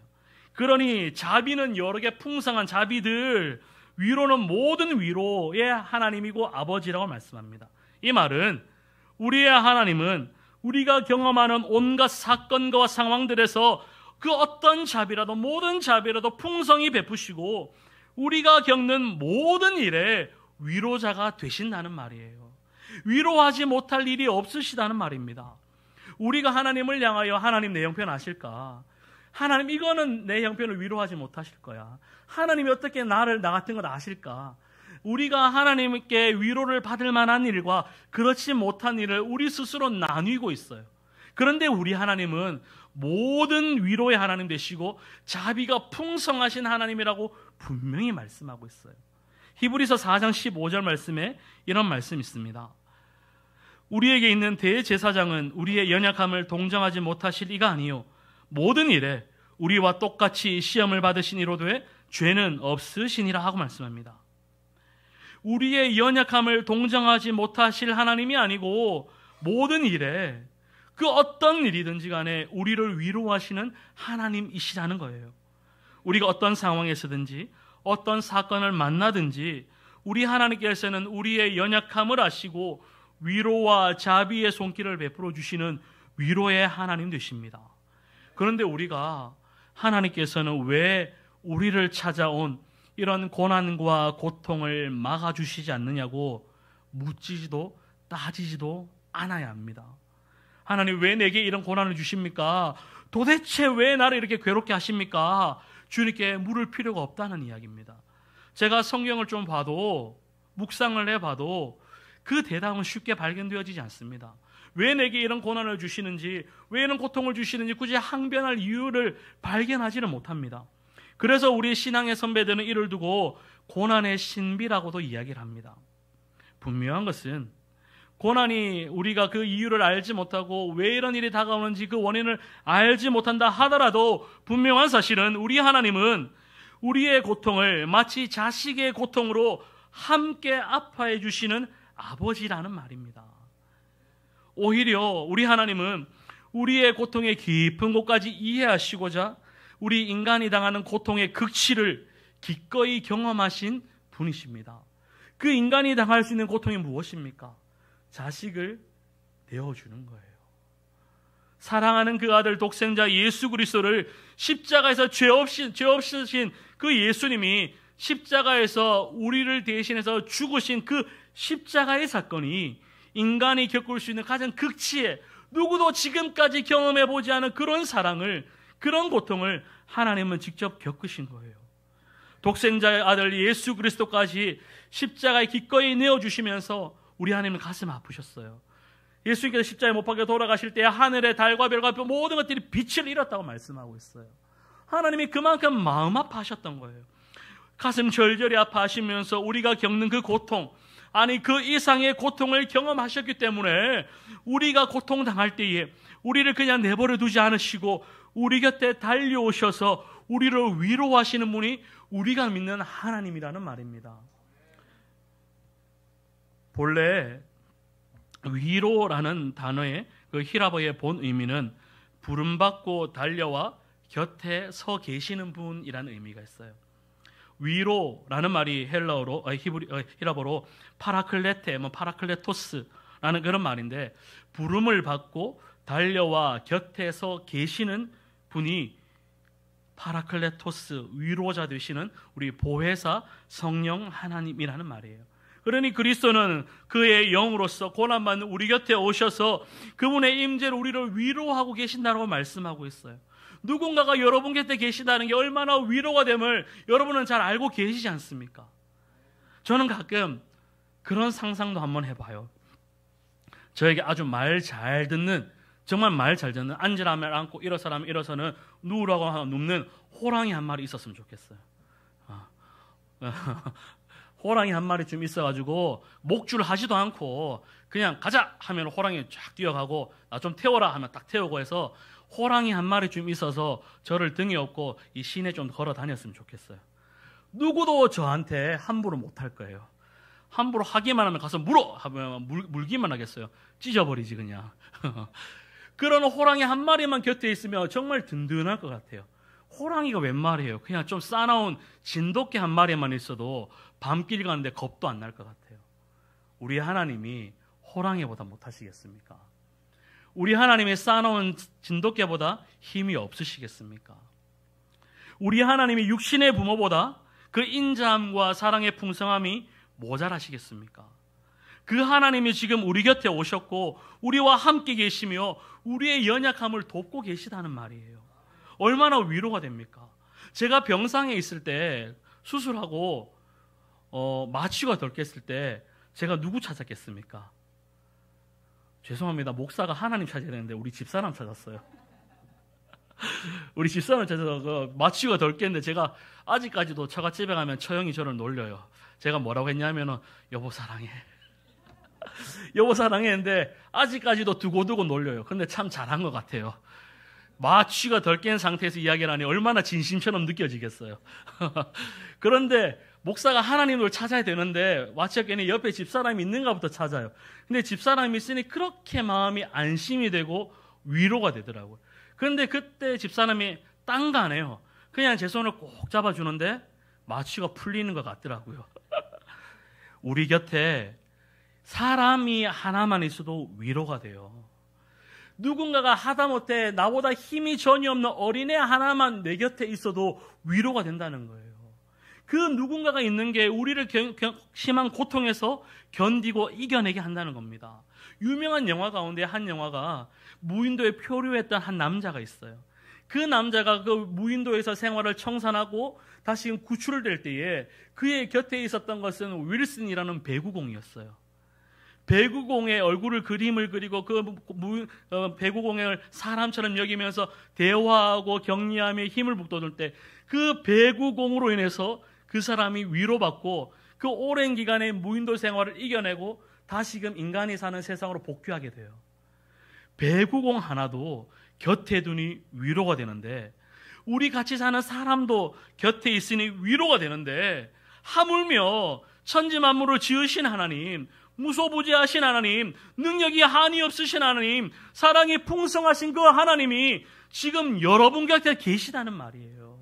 그러니 자비는 여러 개 풍성한 자비들, 위로는 모든 위로의 하나님이고 아버지라고 말씀합니다. 이 말은 우리의 하나님은 우리가 경험하는 온갖 사건과 상황들에서 그 어떤 자비라도, 모든 자비라도 풍성히 베푸시고 우리가 겪는 모든 일에 위로자가 되신다는 말이에요. 위로하지 못할 일이 없으시다는 말입니다. 우리가 하나님을 향하여 하나님 내 형편 아실까? 하나님 이거는 내 형편을 위로하지 못하실 거야. 하나님이 어떻게 나 같은 건 아실까? 우리가 하나님께 위로를 받을 만한 일과 그렇지 못한 일을 우리 스스로 나뉘고 있어요. 그런데 우리 하나님은 모든 위로의 하나님 되시고 자비가 풍성하신 하나님이라고 분명히 말씀하고 있어요. 히브리서 4장 15절 말씀에 이런 말씀이 있습니다. 우리에게 있는 대제사장은 우리의 연약함을 동정하지 못하실 이가 아니요 모든 일에 우리와 똑같이 시험을 받으신 이로되 죄는 없으시니라 하고 말씀합니다. 우리의 연약함을 동정하지 못하실 하나님이 아니고 모든 일에 그 어떤 일이든지 간에 우리를 위로하시는 하나님이시라는 거예요. 우리가 어떤 상황에서든지 어떤 사건을 만나든지 우리 하나님께서는 우리의 연약함을 아시고 위로와 자비의 손길을 베풀어 주시는 위로의 하나님 되십니다. 그런데 우리가 하나님께서는 왜 우리를 찾아온 이런 고난과 고통을 막아주시지 않느냐고 묻지도 따지지도 않아야 합니다. 하나님 왜 내게 이런 고난을 주십니까? 도대체 왜 나를 이렇게 괴롭게 하십니까? 주님께 물을 필요가 없다는 이야기입니다. 제가 성경을 좀 봐도 묵상을 해봐도 그 대답은 쉽게 발견되어지지 않습니다. 왜 내게 이런 고난을 주시는지, 왜 이런 고통을 주시는지 굳이 항변할 이유를 발견하지는 못합니다. 그래서 우리 신앙의 선배들은 이를 두고 고난의 신비라고도 이야기를 합니다. 분명한 것은 고난이 우리가 그 이유를 알지 못하고 왜 이런 일이 다가오는지 그 원인을 알지 못한다 하더라도 분명한 사실은 우리 하나님은 우리의 고통을 마치 자식의 고통으로 함께 아파해 주시는 아버지라는 말입니다. 오히려 우리 하나님은 우리의 고통의 깊은 곳까지 이해하시고자 우리 인간이 당하는 고통의 극치를 기꺼이 경험하신 분이십니다. 그 인간이 당할 수 있는 고통이 무엇입니까? 자식을 내어주는 거예요. 사랑하는 그 아들 독생자 예수 그리스도를 십자가에서 죄 없으신 그 예수님이 십자가에서 우리를 대신해서 죽으신 그 십자가의 사건이 인간이 겪을 수 있는 가장 극치에 누구도 지금까지 경험해보지 않은 그런 사랑을, 그런 고통을 하나님은 직접 겪으신 거예요. 독생자의 아들 예수 그리스도까지 십자가에 기꺼이 내어주시면서 우리 하나님은 가슴 아프셨어요. 예수님께서 십자가에 못 박혀 돌아가실 때 하늘의 달과 별과 모든 것들이 빛을 잃었다고 말씀하고 있어요. 하나님이 그만큼 마음 아파하셨던 거예요. 가슴 절절히 아파하시면서 우리가 겪는 그 고통, 아니 그 이상의 고통을 경험하셨기 때문에 우리가 고통당할 때에 우리를 그냥 내버려 두지 않으시고 우리 곁에 달려오셔서 우리를 위로하시는 분이 우리가 믿는 하나님이라는 말입니다. 본래 위로라는 단어의 그 히라보의 본 의미는 부름받고 달려와 곁에 서 계시는 분이라는 의미가 있어요. 위로라는 말이 히라보로 파라클레테, 파라클레토스라는 그런 말인데 부름을 받고 달려와 곁에 서 계시는 분이 파라클레토스, 위로자 되시는 우리 보혜사 성령 하나님이라는 말이에요. 그러니 그리스도는 그의 영으로서 고난받는 우리 곁에 오셔서 그분의 임재로 우리를 위로하고 계신다고 말씀하고 있어요. 누군가가 여러분 곁에 계시다는 게 얼마나 위로가 됨을 여러분은 잘 알고 계시지 않습니까? 저는 가끔 그런 상상도 한번 해봐요. 저에게 아주 말 잘 듣는, 정말 말 잘 듣는, 앉으라면 앉고 일어서라면 일어서는, 누우라고 하면 눕는 호랑이 한 마리 있었으면 좋겠어요. 호랑이 한 마리 좀 있어가지고 목줄 하지도 않고 그냥 가자 하면 호랑이 쫙 뛰어가고 나 좀 태워라 하면 딱 태우고 해서 호랑이 한 마리 좀 있어서 저를 등에 업고 이 시내 좀 걸어 다녔으면 좋겠어요. 누구도 저한테 함부로 못할 거예요. 함부로 하기만 하면 가서 물어 하면 물기만 하겠어요. 찢어버리지 그냥. 그런 호랑이 한 마리만 곁에 있으면 정말 든든할 것 같아요. 호랑이가 웬 말이에요. 그냥 좀 싸나운 진돗개 한 마리만 있어도 밤길 가는데 겁도 안 날 것 같아요. 우리 하나님이 호랑이보다 못하시겠습니까? 우리 하나님이 싸나운 진돗개보다 힘이 없으시겠습니까? 우리 하나님이 육신의 부모보다 그 인자함과 사랑의 풍성함이 모자라시겠습니까? 그 하나님이 지금 우리 곁에 오셨고 우리와 함께 계시며 우리의 연약함을 돕고 계시다는 말이에요. 얼마나 위로가 됩니까? 제가 병상에 있을 때 수술하고 마취가 덜 깼을 때 제가 누구 찾았겠습니까? 죄송합니다. 목사가 하나님 찾아야 되는데 우리 집사람 찾았어요. 우리 집사람 찾아서 그 마취가 덜 깼는데 제가 아직까지도 처갓집에 가면 처형이 저를 놀려요. 제가 뭐라고 했냐면은 여보 사랑해. 여보 사랑해 했는데 아직까지도 두고두고 놀려요. 근데 참 잘한 것 같아요. 마취가 덜 깬 상태에서 이야기를 하니 얼마나 진심처럼 느껴지겠어요. 그런데 목사가 하나님을 찾아야 되는데 마취가 깨니 옆에 집사람이 있는가부터 찾아요. 근데 집사람이 있으니 그렇게 마음이 안심이 되고 위로가 되더라고요. 그런데 그때 집사람이 딴 가네요. 그냥 제 손을 꼭 잡아주는데 마취가 풀리는 것 같더라고요. 우리 곁에 사람이 하나만 있어도 위로가 돼요. 누군가가 하다못해 나보다 힘이 전혀 없는 어린애 하나만 내 곁에 있어도 위로가 된다는 거예요. 그 누군가가 있는 게 우리를 심한 고통에서 견디고 이겨내게 한다는 겁니다. 유명한 영화 가운데 한 영화가 무인도에 표류했던 한 남자가 있어요. 그 남자가 그 무인도에서 생활을 청산하고 다시 구출될 때에 그의 곁에 있었던 것은 윌슨이라는 배구공이었어요. 배구공의 얼굴을 그림을 그리고 그 배구공을 사람처럼 여기면서 대화하고 격려하며 힘을 북돋을 때 그 배구공으로 인해서 그 사람이 위로받고 그 오랜 기간의 무인도 생활을 이겨내고 다시금 인간이 사는 세상으로 복귀하게 돼요. 배구공 하나도 곁에 두니 위로가 되는데 우리 같이 사는 사람도 곁에 있으니 위로가 되는데 하물며 천지만물을 지으신 하나님, 무소부지하신 하나님, 능력이 한이 없으신 하나님, 사랑이 풍성하신 그 하나님이 지금 여러분 곁에 계시다는 말이에요.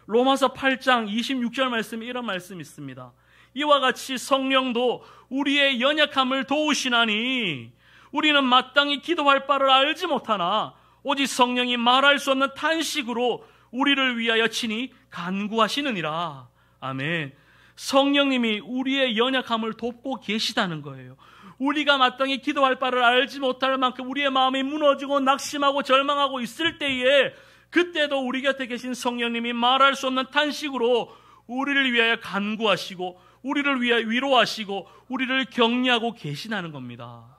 로마서 8장 26절 말씀에 이런 말씀이 있습니다. 이와 같이 성령도 우리의 연약함을 도우시나니 우리는 마땅히 기도할 바를 알지 못하나 오직 성령이 말할 수 없는 탄식으로 우리를 위하여 친히 간구하시느니라. 아멘. 성령님이 우리의 연약함을 돕고 계시다는 거예요. 우리가 마땅히 기도할 바를 알지 못할 만큼 우리의 마음이 무너지고 낙심하고 절망하고 있을 때에 그때도 우리 곁에 계신 성령님이 말할 수 없는 탄식으로 우리를 위하여 간구하시고 우리를 위하여 위로하시고 우리를 격려하고 계시다는 겁니다.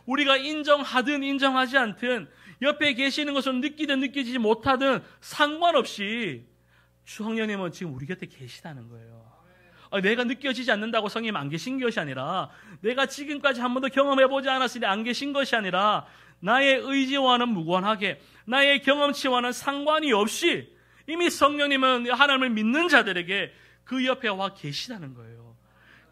우리가 인정하든 인정하지 않든 옆에 계시는 것을 느끼든 느끼지 못하든 상관없이 성령님은 지금 우리 곁에 계시다는 거예요. 내가 느껴지지 않는다고 성령님 안 계신 것이 아니라 내가 지금까지 한 번도 경험해보지 않았으니 안 계신 것이 아니라 나의 의지와는 무관하게 나의 경험치와는 상관이 없이 이미 성령님은 하나님을 믿는 자들에게 그 옆에 와 계시다는 거예요.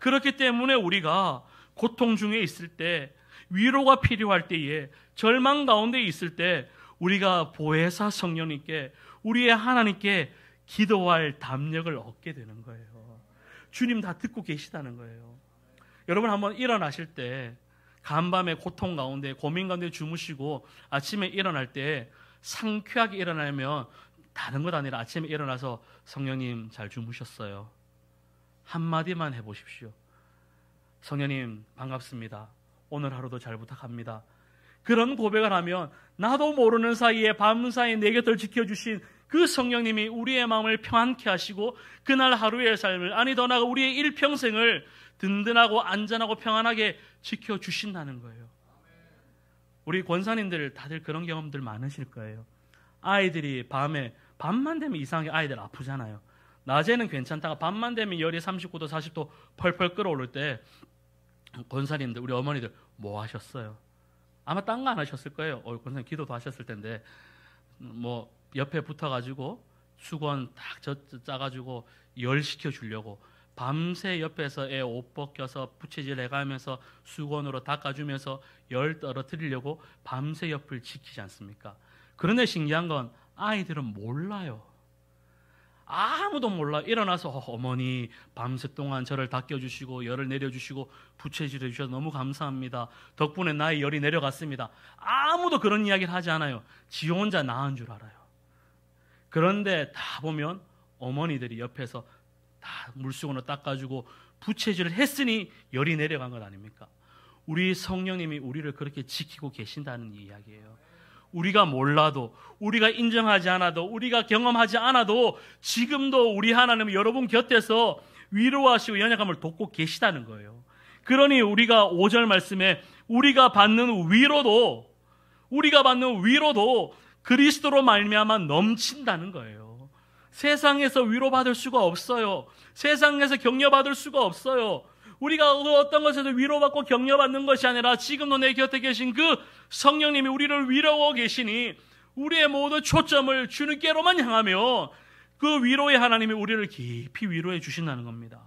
그렇기 때문에 우리가 고통 중에 있을 때 위로가 필요할 때에 절망 가운데 있을 때 우리가 보혜사 성령님께 우리의 하나님께 기도할 담력을 얻게 되는 거예요. 주님 다 듣고 계시다는 거예요. 여러분 한번 일어나실 때 간밤에 고통 가운데 고민 가운데 주무시고 아침에 일어날 때 상쾌하게 일어나면 다른 것 아니라 아침에 일어나서 성령님 잘 주무셨어요. 한마디만 해보십시오. 성령님 반갑습니다. 오늘 하루도 잘 부탁합니다. 그런 고백을 하면 나도 모르는 사이에 밤사이 내 곁을 지켜주신 그 성령님이 우리의 마음을 평안케 하시고 그날 하루의 삶을 아니 더 나아가 우리의 일평생을 든든하고 안전하고 평안하게 지켜주신다는 거예요. 우리 권사님들 다들 그런 경험들 많으실 거예요. 아이들이 밤만 되면 이상하게 아이들 아프잖아요. 낮에는 괜찮다가 밤만 되면 열이 39도 40도 펄펄 끓어오를 때 권사님들 우리 어머니들 뭐 하셨어요? 아마 딴 거 안 하셨을 거예요. 권사님 기도도 하셨을 텐데 뭐 옆에 붙어가지고 수건 딱 짜가지고 열 시켜주려고 밤새 옆에서 애 옷 벗겨서 부채질 해가면서 수건으로 닦아주면서 열 떨어뜨리려고 밤새 옆을 지키지 않습니까? 그런데 신기한 건 아이들은 몰라요. 아무도 몰라. 일어나서 어머니 밤새 동안 저를 닦여주시고 열을 내려주시고 부채질 해주셔서 너무 감사합니다. 덕분에 나의 열이 내려갔습니다. 아무도 그런 이야기를 하지 않아요. 지 혼자 나은 줄 알아요. 그런데 다 보면 어머니들이 옆에서 다 물수건으로 닦아주고 부채질을 했으니 열이 내려간 것 아닙니까? 우리 성령님이 우리를 그렇게 지키고 계신다는 이야기예요. 우리가 몰라도 우리가 인정하지 않아도 우리가 경험하지 않아도 지금도 우리 하나님은 여러분 곁에서 위로하시고 연약함을 돕고 계시다는 거예요. 그러니 우리가 5절 말씀에 우리가 받는 위로도 그리스도로 말미암아 넘친다는 거예요. 세상에서 위로받을 수가 없어요. 세상에서 격려받을 수가 없어요. 우리가 어떤 것에서 위로받고 격려받는 것이 아니라 지금도 내 곁에 계신 그 성령님이 우리를 위로하고 계시니 우리의 모든 초점을 주님께로만 향하며 그 위로의 하나님이 우리를 깊이 위로해 주신다는 겁니다.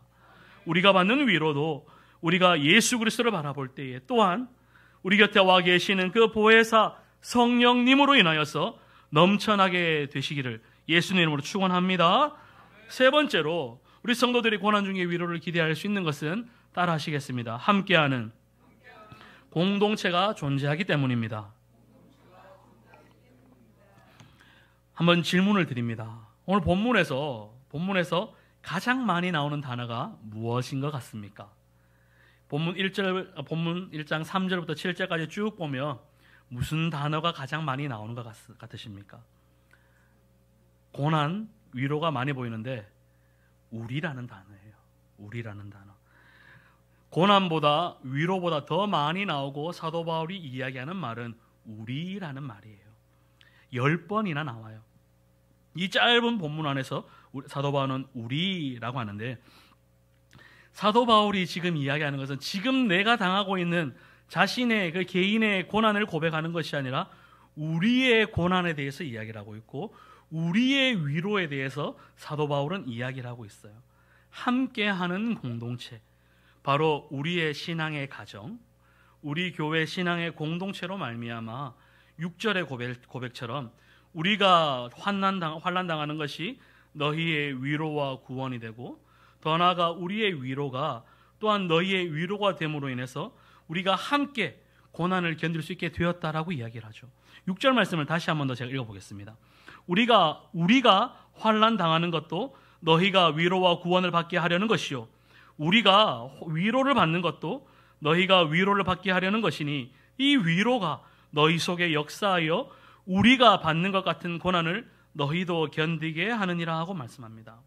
우리가 받는 위로도 우리가 예수 그리스도를 바라볼 때에 또한 우리 곁에 와 계시는 그 보혜사 성령님으로 인하여서 넘쳐나게 되시기를 예수님 이름으로 축원합니다. 세 번째로 우리 성도들이 고난 중에 위로를 기대할 수 있는 것은 따라 하시겠습니다. 함께하는 공동체가 존재하기 때문입니다. 한번 질문을 드립니다. 오늘 본문에서 가장 많이 나오는 단어가 무엇인 것 같습니까? 본문 1장 3절부터 7절까지 쭉 보면 무슨 단어가 가장 많이 나오는 것 같으십니까? 고난, 위로가 많이 보이는데 우리라는 단어예요. 우리라는 단어. 고난보다 위로보다 더 많이 나오고 사도 바울이 이야기하는 말은 우리라는 말이에요. 10번이나 나와요. 이 짧은 본문 안에서 사도 바울은 우리라고 하는데, 사도 바울이 지금 이야기하는 것은 지금 내가 당하고 있는 자신의 그 개인의 고난을 고백하는 것이 아니라 우리의 고난에 대해서 이야기를 하고 있고 우리의 위로에 대해서 사도 바울은 이야기를 하고 있어요. 함께하는 공동체, 바로 우리의 신앙의 가정, 우리 교회 신앙의 공동체로 말미암아 6절의 고백처럼 우리가 환난당하는 것이 너희의 위로와 구원이 되고, 더 나아가 우리의 위로가 또한 너희의 위로가 됨으로 인해서 우리가 함께 고난을 견딜 수 있게 되었다라고 이야기를 하죠. 6절 말씀을 다시 한 번 더 제가 읽어보겠습니다. 우리가 환난 당하는 것도 너희가 위로와 구원을 받게 하려는 것이요, 우리가 위로를 받는 것도 너희가 위로를 받게 하려는 것이니 이 위로가 너희 속에 역사하여 우리가 받는 것 같은 고난을 너희도 견디게 하느니라 하고 말씀합니다.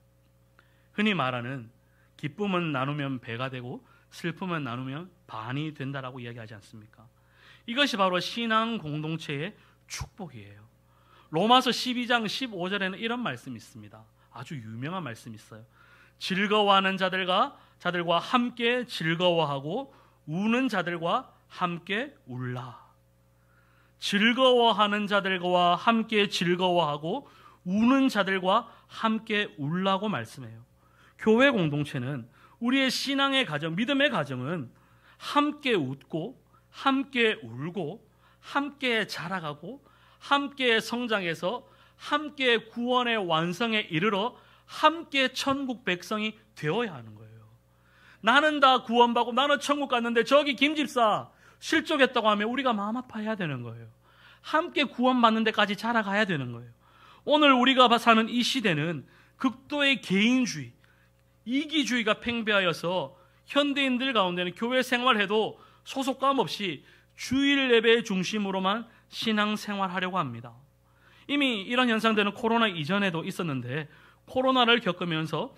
흔히 말하는 기쁨은 나누면 배가 되고 슬픔은 나누면 반이 된다라고 이야기하지 않습니까? 이것이 바로 신앙 공동체의 축복이에요. 로마서 12장 15절에는 이런 말씀이 있습니다. 아주 유명한 말씀이 있어요. 즐거워하는 자들과 함께 즐거워하고 우는 자들과 함께 울라. 즐거워하는 자들과 함께 즐거워하고 우는 자들과 함께 울라고 말씀해요. 교회 공동체는, 우리의 신앙의 가정, 믿음의 가정은 함께 웃고 함께 울고 함께 자라가고 함께 성장해서 함께 구원의 완성에 이르러 함께 천국 백성이 되어야 하는 거예요. 나는 다 구원받고 나는 천국 갔는데 저기 김집사 실족했다고 하면 우리가 마음 아파해야 되는 거예요. 함께 구원받는 데까지 자라가야 되는 거예요. 오늘 우리가 사는 이 시대는 극도의 개인주의, 이기주의가 팽배하여서 현대인들 가운데는 교회 생활해도 소속감 없이 주일 예배 중심으로만 신앙생활하려고 합니다. 이미 이런 현상들은 코로나 이전에도 있었는데, 코로나를 겪으면서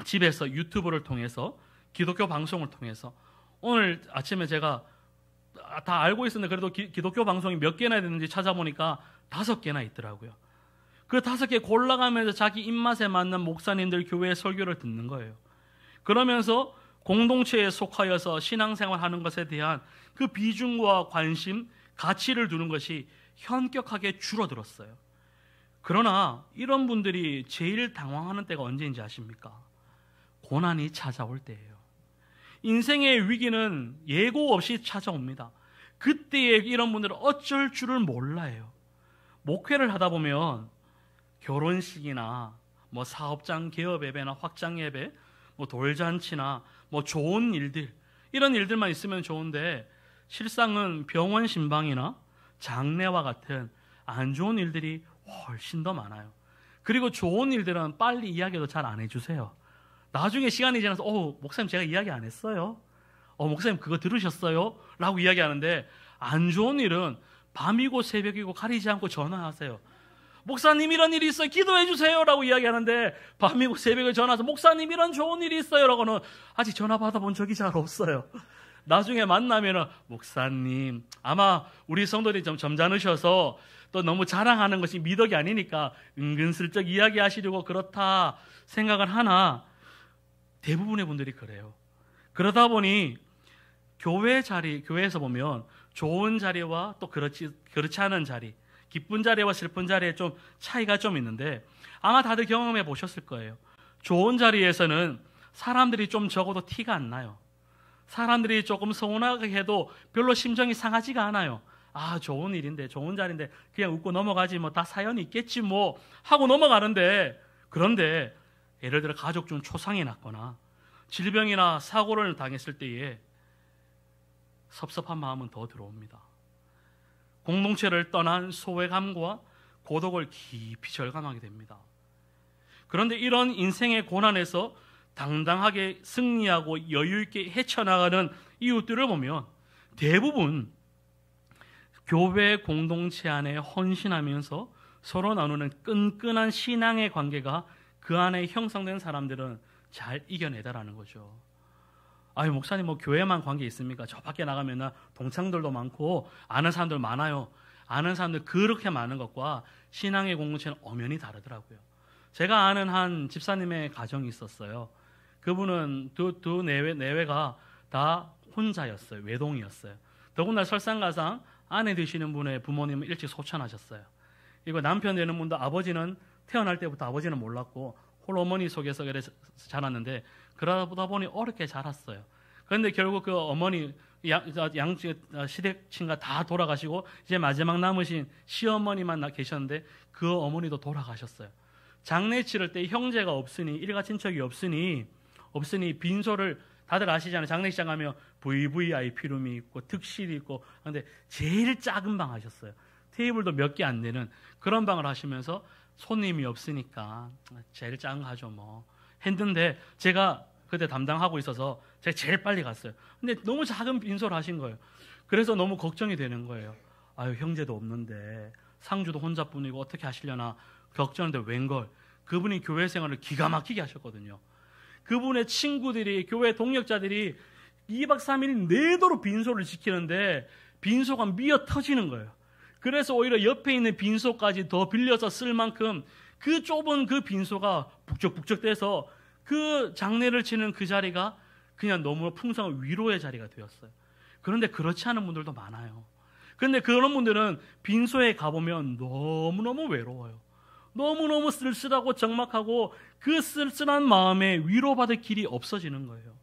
집에서 유튜브를 통해서 기독교 방송을 통해서, 오늘 아침에 제가 다 알고 있었는데 그래도 기독교 방송이 몇 개나 되는지 찾아보니까 5개나 있더라고요. 그 5개 골라가면서 자기 입맛에 맞는 목사님들 교회의 설교를 듣는 거예요. 그러면서 공동체에 속하여서 신앙생활하는 것에 대한 그 비중과 관심, 가치를 두는 것이 현격하게 줄어들었어요. 그러나 이런 분들이 제일 당황하는 때가 언제인지 아십니까? 고난이 찾아올 때예요. 인생의 위기는 예고 없이 찾아옵니다. 그때에 이런 분들은 어쩔 줄을 몰라요. 목회를 하다 보면 결혼식이나 뭐 사업장 개업 예배나 확장 예배, 뭐 돌잔치나 뭐 좋은 일들, 이런 일들만 있으면 좋은데 실상은 병원 신방이나 장례와 같은 안 좋은 일들이 훨씬 더 많아요. 그리고 좋은 일들은 빨리 이야기도 잘 안 해주세요. 나중에 시간이 지나서 목사님 제가 이야기 안 했어요. 목사님 그거 들으셨어요? 라고 이야기하는데, 안 좋은 일은 밤이고 새벽이고 가리지 않고 전화하세요. 목사님 이런 일이 있어요, 기도해 주세요 라고 이야기하는데, 밤이고 새벽에 전화해서 목사님 이런 좋은 일이 있어요 라고는 아직 전화 받아본 적이 잘 없어요. 나중에 만나면은 목사님 아마 우리 성도들이 좀 점잖으셔서 또 너무 자랑하는 것이 미덕이 아니니까 은근슬쩍 이야기하시려고 그렇다 생각을 하나, 대부분의 분들이 그래요. 그러다 보니 교회에서 보면 좋은 자리와 또 그렇지 않은 자리, 기쁜 자리와 슬픈 자리에 좀 차이가 좀 있는데, 아마 다들 경험해 보셨을 거예요. 좋은 자리에서는 사람들이 좀 적어도 티가 안 나요. 사람들이 조금 서운하게 해도 별로 심정이 상하지가 않아요. 아, 좋은 일인데, 좋은 자리인데 그냥 웃고 넘어가지 뭐 다 사연이 있겠지 뭐 하고 넘어가는데, 그런데 예를 들어 가족 중 초상이 났거나 질병이나 사고를 당했을 때에 섭섭한 마음은 더 들어옵니다. 공동체를 떠난 소외감과 고독을 깊이 절감하게 됩니다. 그런데 이런 인생의 고난에서 당당하게 승리하고 여유 있게 헤쳐나가는 이웃들을 보면 대부분 교회 공동체 안에 헌신하면서 서로 나누는 끈끈한 신앙의 관계가 그 안에 형성된 사람들은 잘 이겨내다라는 거죠. 아유, 목사님 뭐 교회만 관계 있습니까? 저 밖에 나가면 동창들도 많고 아는 사람들 많아요. 아는 사람들 그렇게 많은 것과 신앙의 공동체는 엄연히 다르더라고요. 제가 아는 한 집사님의 가정이 있었어요. 그분은 두 내외가 다 혼자였어요. 외동이었어요. 더군다나 설상가상 아내 되시는 분의 부모님은 일찍 소천하셨어요. 그리고 남편 되는 분도 아버지는 태어날 때부터 아버지는 몰랐고 홀 어머니 속에서 그래서 자랐는데, 그러다 보니 어렵게 자랐어요. 그런데 결국 그 어머니 시댁친가 다 돌아가시고 이제 마지막 남으신 시어머니만 계셨는데 그 어머니도 돌아가셨어요. 장례 치를 때 형제가 없으니, 일가 친척이 없으니 빈소를, 다들 아시잖아요. 장례식장 가면 VVIP 룸이 있고 특실이 있고, 그런데 제일 작은 방 하셨어요. 테이블도 몇 개 안 되는 그런 방을 하시면서 손님이 없으니까 제일 작은 거 하죠 뭐 했는데, 제가 그때 담당하고 있어서 제가 제일 빨리 갔어요. 근데 너무 작은 빈소를 하신 거예요. 그래서 너무 걱정이 되는 거예요. 아유, 형제도 없는데 상주도 혼자뿐이고 어떻게 하시려나 걱정하는데, 웬걸 그분이 교회 생활을 기가 막히게 하셨거든요. 그분의 친구들이, 교회 동역자들이 2박 3일 내도록 빈소를 지키는데 빈소가 미어 터지는 거예요. 그래서 오히려 옆에 있는 빈소까지 더 빌려서 쓸 만큼 그 좁은 그 빈소가 북적북적돼서 그 장례를 치는 그 자리가 그냥 너무 풍성한 위로의 자리가 되었어요. 그런데 그렇지 않은 분들도 많아요. 그런데 그런 분들은 빈소에 가보면 너무너무 외로워요. 너무너무 쓸쓸하고 적막하고 그 쓸쓸한 마음에 위로받을 길이 없어지는 거예요.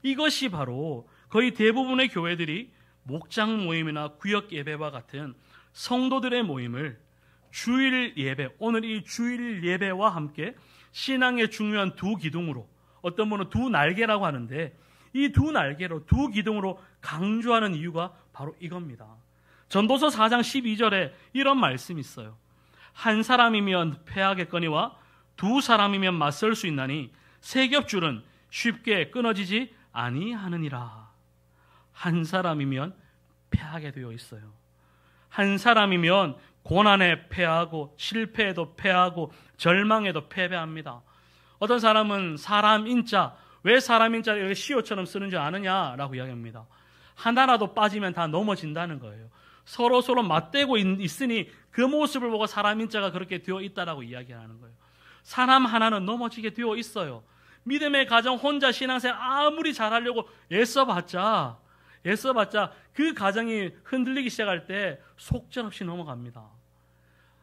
이것이 바로 거의 대부분의 교회들이 목장 모임이나 구역 예배와 같은 성도들의 모임을 주일 예배, 오늘 이 주일 예배와 함께 신앙의 중요한 두 기둥으로, 어떤 분은 두 날개라고 하는데, 이 두 날개로, 두 기둥으로 강조하는 이유가 바로 이겁니다. 전도서 4장 12절에 이런 말씀이 있어요. 한 사람이면 패하겠거니와 두 사람이면 맞설 수 있나니 세 겹줄은 쉽게 끊어지지 아니하느니라. 한 사람이면 패하게 되어 있어요. 한 사람이면 고난에 패하고 실패에도 패하고 절망에도 패배합니다. 어떤 사람은 사람 인자, 왜 사람 인자를 시옷처럼 쓰는 줄 아느냐라고 이야기합니다. 하나라도 빠지면 다 넘어진다는 거예요. 서로 맞대고 있으니 그 모습을 보고 사람 인자가 그렇게 되어 있다라고 이야기하는 거예요. 사람 하나는 넘어지게 되어 있어요. 믿음의 가정 혼자 신앙생활 아무리 잘하려고 애써봤자 그 가정이 흔들리기 시작할 때 속절없이 넘어갑니다.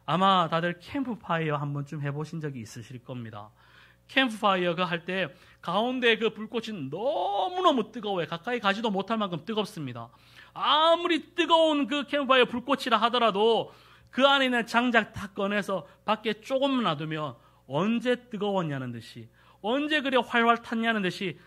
아마 다들 캠프파이어 한 번쯤 해보신 적이 있으실 겁니다. 캠프파이어가 할 때 가운데 그 불꽃이 너무너무 뜨거워요. 가까이 가지도 못할 만큼 뜨겁습니다. 아무리 뜨거운 그 캠프파이어 불꽃이라 하더라도 그 안에 있는 장작 다 꺼내서 밖에 조금만 놔두면 언제 뜨거웠냐는 듯이, 언제 그래 활활 탔냐는 듯이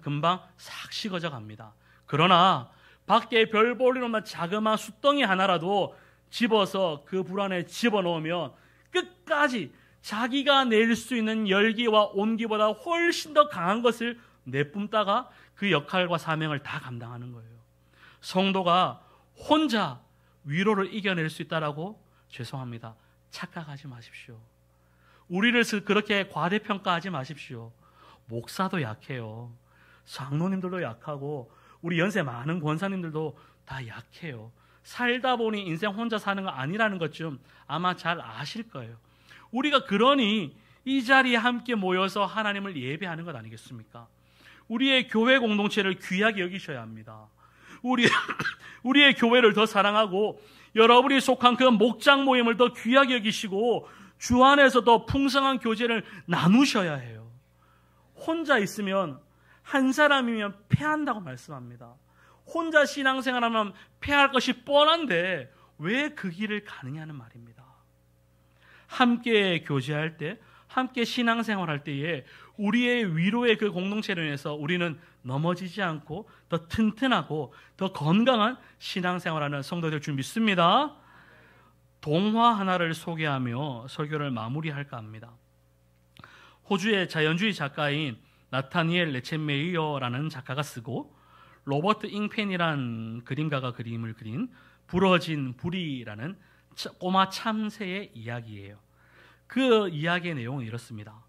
금방 싹 식어져 갑니다. 그러나 밖에 별 볼일로만 자그마한 숯덩이 하나라도 집어서 그 불 안에 집어넣으면 끝까지 자기가 낼 수 있는 열기와 온기보다 훨씬 더 강한 것을 내뿜다가 그 역할과 사명을 다 감당하는 거예요. 성도가 혼자 위로를 이겨낼 수 있다라고, 죄송합니다, 착각하지 마십시오. 우리를 그렇게 과대평가하지 마십시오. 목사도 약해요. 장로님들도 약하고 우리 연세 많은 권사님들도 다 약해요. 살다 보니 인생 혼자 사는 거 아니라는 것 좀 아마 잘 아실 거예요. 우리가 그러니 이 자리에 함께 모여서 하나님을 예배하는 것 아니겠습니까? 우리의 교회 공동체를 귀하게 여기셔야 합니다. 우리의 교회를 더 사랑하고 여러분이 속한 그 목장 모임을 더 귀하게 여기시고 주 안에서 더 풍성한 교제를 나누셔야 해요. 혼자 있으면, 한 사람이면 패한다고 말씀합니다. 혼자 신앙생활하면 패할 것이 뻔한데 왜 그 길을 가느냐는 말입니다. 함께 교제할 때, 함께 신앙생활할 때에 우리의 위로의 그 공동체로 인해서 우리는 넘어지지 않고 더 튼튼하고 더 건강한 신앙생활하는 성도들 줄 믿습니다. 동화 하나를 소개하며 설교를 마무리할까 합니다. 호주의 자연주의 작가인 나타니엘 레첸메이어라는 작가가 쓰고 로버트 잉펜이란 그림가가 그림을 그린 부러진 부리라는 꼬마 참새의 이야기예요. 그 이야기의 내용은 이렇습니다.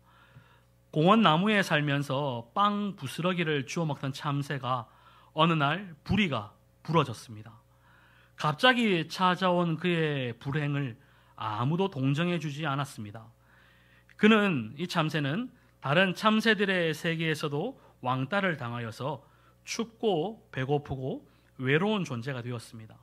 공원 나무에 살면서 빵 부스러기를 주워 먹던 참새가 어느 날 부리가 부러졌습니다. 갑자기 찾아온 그의 불행을 아무도 동정해 주지 않았습니다. 이 참새는 다른 참새들의 세계에서도 왕따를 당하여서 춥고 배고프고 외로운 존재가 되었습니다.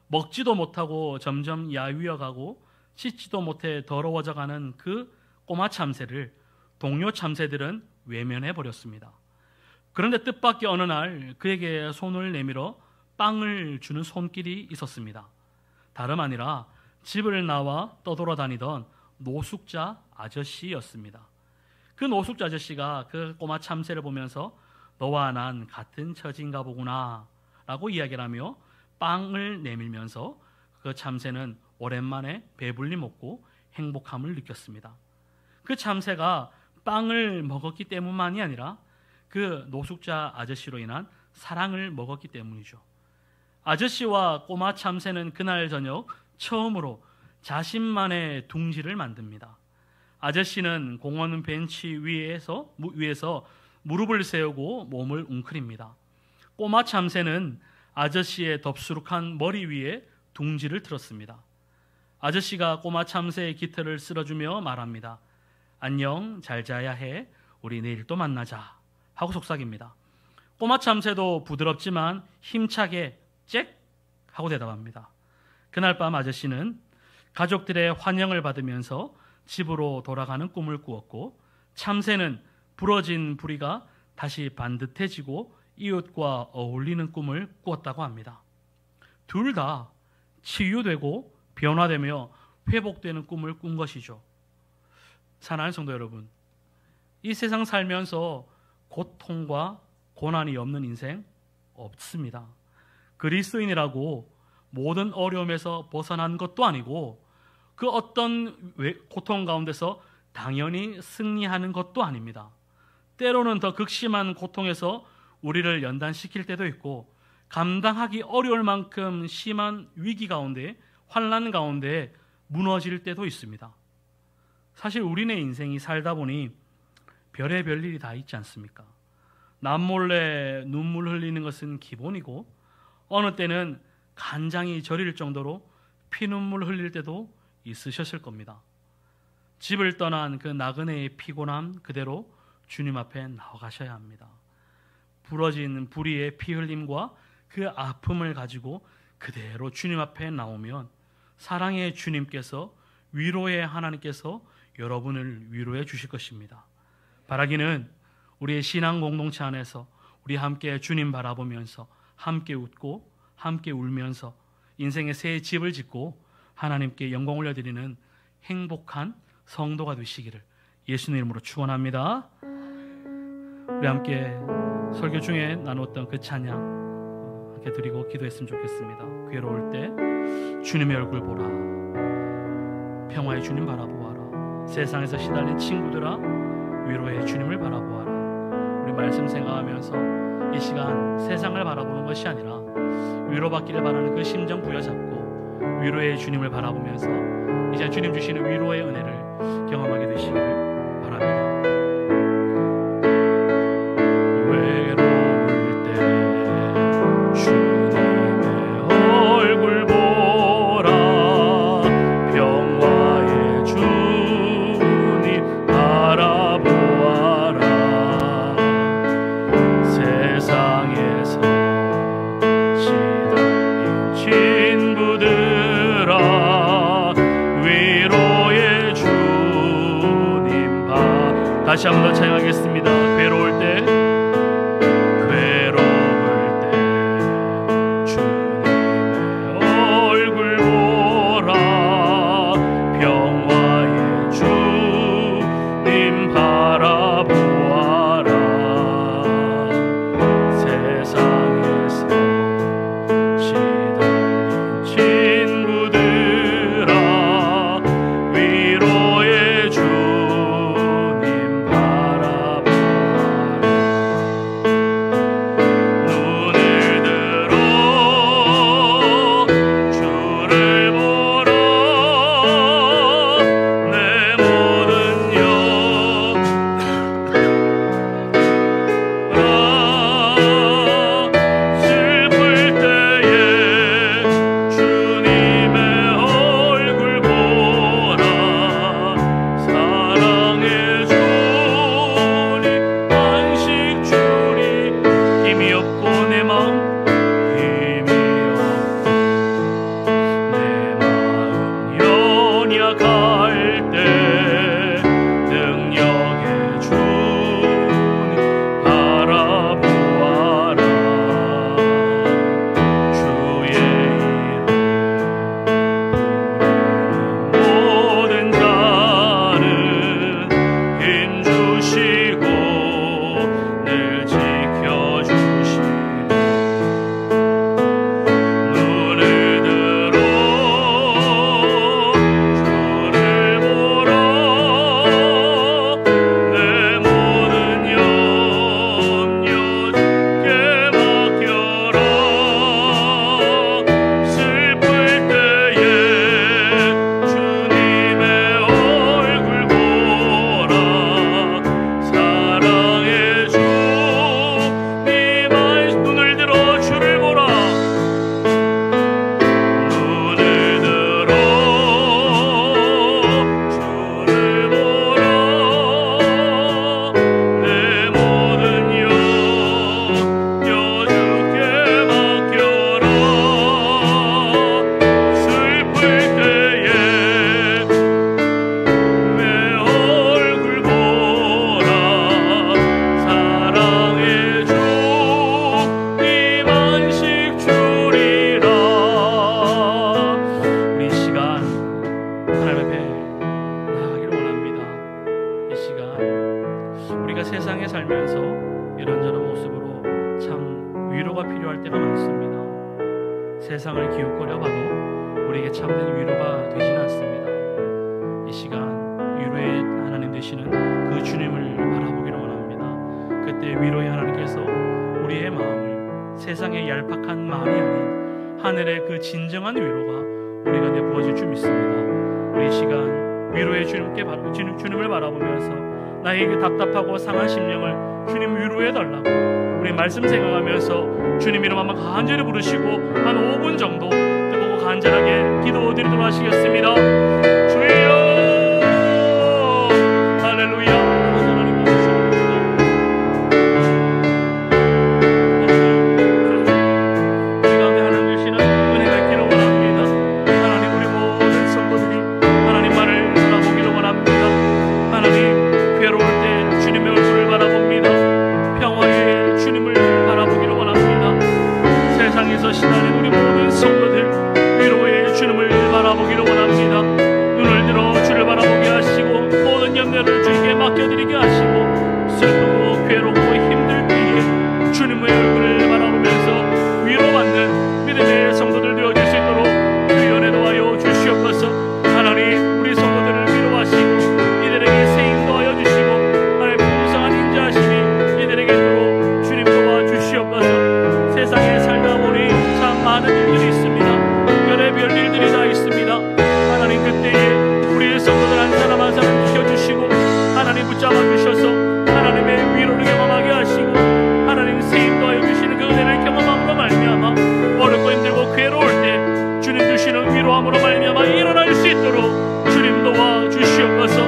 먹지도 못하고 점점 야위어가고 씻지도 못해 더러워져가는 그 꼬마 참새를 동료 참새들은 외면해 버렸습니다. 그런데 뜻밖의 어느 날 그에게 손을 내밀어 빵을 주는 손길이 있었습니다. 다름 아니라 집을 나와 떠돌아다니던 노숙자 아저씨였습니다. 그 노숙자 아저씨가 그 꼬마 참새를 보면서 너와 난 같은 처지인가 보구나 라고 이야기를 하며 빵을 내밀면서 그 참새는 오랜만에 배불리 먹고 행복함을 느꼈습니다. 그 참새가 빵을 먹었기 때문만이 아니라 그 노숙자 아저씨로 인한 사랑을 먹었기 때문이죠. 아저씨와 꼬마 참새는 그날 저녁 처음으로 자신만의 둥지를 만듭니다. 아저씨는 공원 벤치 위에서 무릎을 세우고 몸을 웅크립니다. 꼬마 참새는 아저씨의 덥수룩한 머리 위에 둥지를 틀었습니다. 아저씨가 꼬마 참새의 깃털을 쓸어주며 말합니다. 안녕, 잘 자야 해. 우리 내일 또 만나자. 하고 속삭입니다. 꼬마 참새도 부드럽지만 힘차게 짹 하고 대답합니다. 그날 밤 아저씨는 가족들의 환영을 받으면서 집으로 돌아가는 꿈을 꾸었고 참새는 부러진 부리가 다시 반듯해지고 이웃과 어울리는 꿈을 꾸었다고 합니다. 둘 다 치유되고 변화되며 회복되는 꿈을 꾼 것이죠. 사랑하는 성도 여러분, 이 세상 살면서 고통과 고난이 없는 인생 없습니다. 그리스도인이라고 모든 어려움에서 벗어난 것도 아니고 그 어떤 고통 가운데서 당연히 승리하는 것도 아닙니다. 때로는 더 극심한 고통에서 우리를 연단시킬 때도 있고 감당하기 어려울 만큼 심한 위기 가운데 환난 가운데 무너질 때도 있습니다. 사실 우리네 인생이 살다 보니 별의별 일이 다 있지 않습니까? 남몰래 눈물 흘리는 것은 기본이고 어느 때는 간장이 저릴 정도로 피눈물 흘릴 때도 있으셨을 겁니다. 집을 떠난 그 나그네의 피곤함 그대로 주님 앞에 나아가셔야 합니다. 부러진 부리의 피 흘림과 그 아픔을 가지고 그대로 주님 앞에 나오면 사랑의 주님께서 위로의 하나님께서 여러분을 위로해 주실 것입니다. 바라기는 우리의 신앙 공동체 안에서 우리 함께 주님 바라보면서 함께 웃고 함께 울면서 인생의 새 집을 짓고 하나님께 영광 올려드리는 행복한 성도가 되시기를 예수님 이름으로 축원합니다. 우리 함께 설교 중에 나누었던 그 찬양 함께 드리고 기도했으면 좋겠습니다. 괴로울 때 주님의 얼굴 보라. 평화의 주님 바라보아라. 세상에서 시달린 친구들아 위로의 주님을 바라보아라. 우리 말씀 생각하면서 이 시간 세상을 바라보는 것이 아니라 위로받기를 바라는 그 심정 부여잡고 위로의 주님을 바라보면서 이제 주님 주시는 위로의 은혜를 경험하게 되시기를 바랍니다.
외로울 때 주님의 얼굴 보라. 평화의 주님 바라보아라. 세상에서 시달린 친구들아 위로의 주님 다시 한 번 더 찬양하겠습니다. 괴로울 때
이런저런 모습으로 참 위로가 필요할 때가 많습니다. 세상을 기웃거려 봐도 우리에게 참된 위로가 되지는 않습니다. 이 시간 위로의 하나님 되시는 그 주님을 바라보기를 원합니다. 그때 위로의 하나님께서 우리의 마음을 세상의 얄팍한 말이 아닌 하늘의 그 진정한 위로가 우리 가운데 부어질 줄 믿습니다. 우리 이 시간 위로의 주님을 바라보면서 나의 그 답답하고 상한 심령을 주님 위로해 달라고 우리 말씀 생각하면서 주님 이름 한번 간절히 부르시고 한 5분 정도 뜨겁고 간절하게 기도드리도록 하시겠습니다. 주여 할렐루야. 시달린 우리 모든 성도들 위로의 주님을 바라보기를 원합니다. 눈을 들어 주를 바라보게 하시고 모든 염려를 주님께 맡겨드리게 하시고 슬프고 괴롭고 힘들 때에 주님의 얼굴을 바라보면서 위로받는 믿음의 성도들 되어질 수 있도록 주의 은혜 도와여 주시옵소서. 하나님 우리 성도들을 위로하시고 이들에게 세임 도와여 주시고 하나님 풍성한 인자하심이 이들에게 있도록 주님 도와주시옵소서. 세상에 살다 보니 참 많은 일들이 있습니다. 별의별 일들이 다 있습니다. 하나님 그때에 우리의 성도들 한 사람 한 사람 지켜주시고 하나님 붙잡아 주셔서 하나님의 위로를 경험하게 하시고 하나님 세임 도와여 주시는 그 은혜를 경험함으로 말미암아 어렵고 힘들고 괴로울 때 주님 주시는 위로함으로 말미암아 일어날 수 있도록 주님 도와 주시옵소서.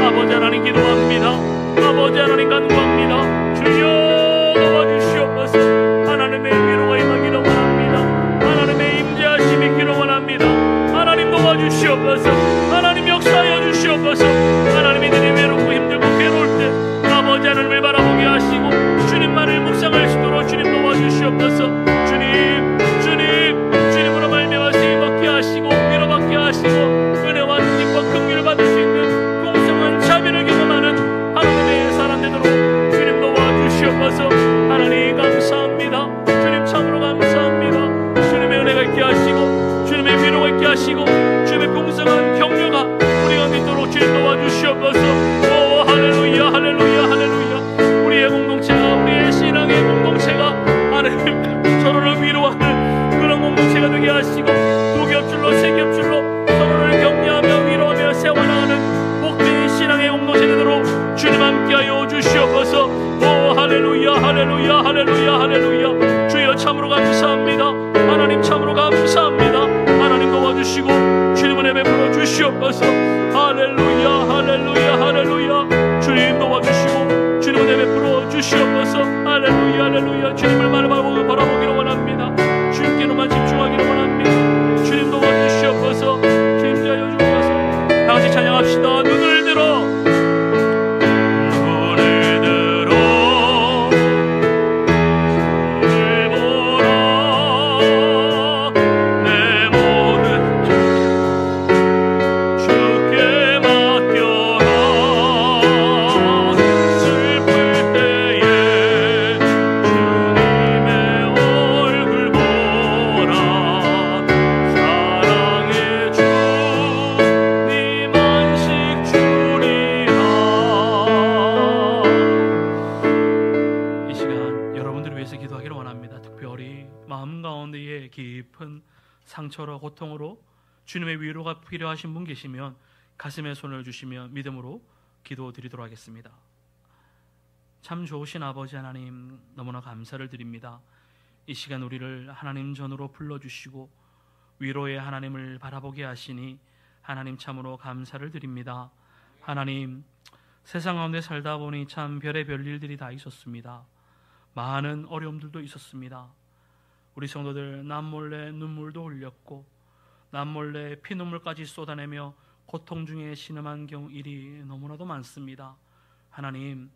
아버지 하나님 기도합니다. 아버지 하나님 간구합니다. 주여 도와주시옵소서. 하나님의 위로가 임하기를 원합니다. 하나님의 임재하심이 있기를 원합니다. 하나님 도와주시옵소서. 하나님 역사하여 주시옵소서. 하나님 이들이 외롭고 힘들고 괴로울 때 아버지 하나님을 바라보게 하시고 주님만을 묵상할 수 있도록 주님 도와주시옵소서. 주님으로 말미암아 세임받게 하시고 위로받게 하시고 은혜와 능력과 긍휼을 받을 수 있는 풍성한 자비를 경험하는 하나님의 사람 되도록 주님 도와주시옵소서. 하나님 감사합니다. 주님 참으로 감사합니다. 주님의 은혜가 있게 하시고 주님의 위로가 있게 하시고 주님의 풍성한 격려가 우리가 믿도록 주님 도와주시옵소서. 오 할렐루야 할렐루야 할렐루야. 우리의 공동체가 우리의 신앙의 공동체가 하나님 서로를 위로하는 그런 공동체가 되게 하시고 두 겹줄로 세 겹줄로 서로를 격려하며 위로하며 세워나가는 복된 신앙의 공동체 되도록 주님 함께하여 주시옵소서. 오 할렐루야 할렐루야 할렐루야 할렐루야. 주여 참으로 감사합니다. 하나님 참으로 감사합니다. 하나님 도와주시고 주님 은혜 베풀어 주시옵소서. 할렐루야 할렐루야 할렐루야. 주님 도와주시고 주님 은혜 베풀어 주시옵소서. 할렐루야 할렐루야. 주님을 바라보기를 원합니다. 주님께로만 집중하기를 원합니다. 주님 도와주시옵소서. 주님 자여 주옵소서. 다같이 찬양합시다. 눈을 들어 상처로 고통으로 주님의 위로가 필요하신 분 계시면 가슴에 손을 주시며 믿음으로 기도드리도록 하겠습니다. 참 좋으신 아버지 하나님 너무나 감사를 드립니다. 이 시간 우리를 하나님 전으로 불러주시고 위로의 하나님을 바라보게 하시니 하나님 참으로 감사를 드립니다. 하나님 세상 가운데 살다 보니 참 별의별 일들이 다 있었습니다. 많은 어려움들도 있었습니다. 우리 성도들 남몰래 눈물도 흘렸고 남몰래 피눈물까지 쏟아내며 고통 중에 신음한 경우 일이 너무나도 많습니다. 하나님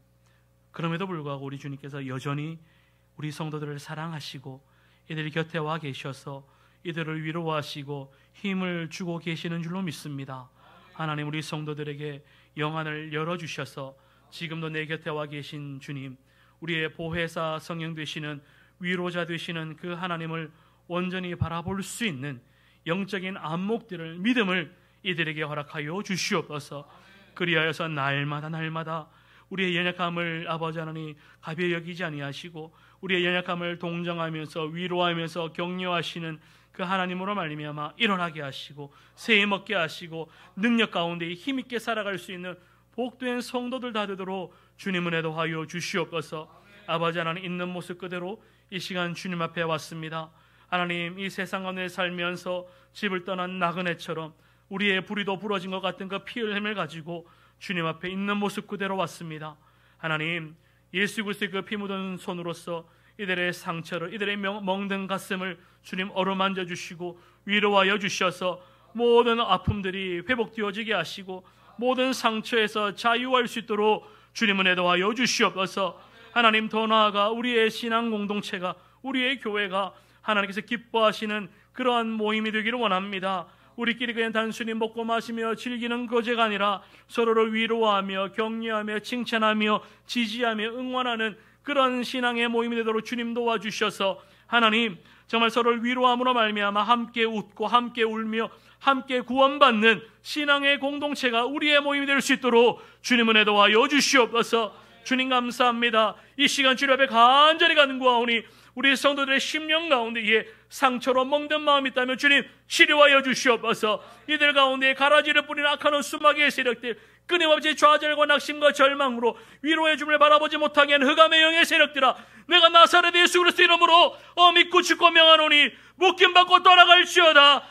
그럼에도 불구하고 우리 주님께서 여전히 우리 성도들을 사랑하시고 이들 곁에 와 계셔서 이들을 위로하시고 힘을 주고 계시는 줄로 믿습니다. 하나님 우리 성도들에게 영안을 열어주셔서 지금도 내 곁에 와 계신 주님 우리의 보혜사 성령 되시는 위로자 되시는 그 하나님을 온전히 바라볼 수 있는 영적인 안목들을, 믿음을 이들에게 허락하여 주시옵소서. 그리하여서 날마다 우리의 연약함을 아버지 하나님 가벼이 여기지 아니하시고 우리의 연약함을 동정하면서 위로하면서 격려하시는 그 하나님으로 말미암아 일어나게 하시고 새해 먹게 하시고 능력 가운데 힘있게 살아갈 수 있는 복된 성도들 다 되도록 주님 은혜도 하여 주시옵소서. 아버지 하나님, 있는 모습 그대로 이 시간 주님 앞에 왔습니다. 하나님, 이 세상 가운데 살면서 집을 떠난 나그네처럼 우리의 부리도 부러진 것 같은 그 피 흘림을 가지고 주님 앞에 있는 모습 그대로 왔습니다. 하나님, 예수 그리스도의 그 피 묻은 손으로서 이들의 상처를, 이들의 멍든 가슴을 주님 어루만져 주시고 위로하여 주셔서 모든 아픔들이 회복되어지게 하시고 모든 상처에서 자유할 수 있도록 주님 은혜도 하여 주시옵소서. 하나님, 더 나아가 우리의 신앙 공동체가, 우리의 교회가 하나님께서 기뻐하시는 그러한 모임이 되기를 원합니다. 우리끼리 그냥 단순히 먹고 마시며 즐기는 거제가 아니라 서로를 위로하며 격려하며 칭찬하며 지지하며 응원하는 그런 신앙의 모임이 되도록 주님 도와주셔서 하나님, 정말 서로를 위로함으로 말미암아 함께 웃고 함께 울며 함께 구원받는 신앙의 공동체가 우리의 모임이 될 수 있도록 주님 은혜도 하여 주시옵소서. 주님 감사합니다. 이 시간 주님 앞에 간절히 간구하오니 우리 성도들의 심령 가운데에 상처로 멍든 마음이 있다면 주님 치료하여 주시옵소서. 이들 가운데 가라지를 뿌리는 악한 수마귀의 세력들, 끊임없이 좌절과 낙심과 절망으로 위로의 줌을 바라보지 못하게 하는 흑암의 영의 세력들아, 내가 나사렛 예수 그리스도 이름으로 믿고 죽고 명하노니 묶임받고 떠나갈지어다.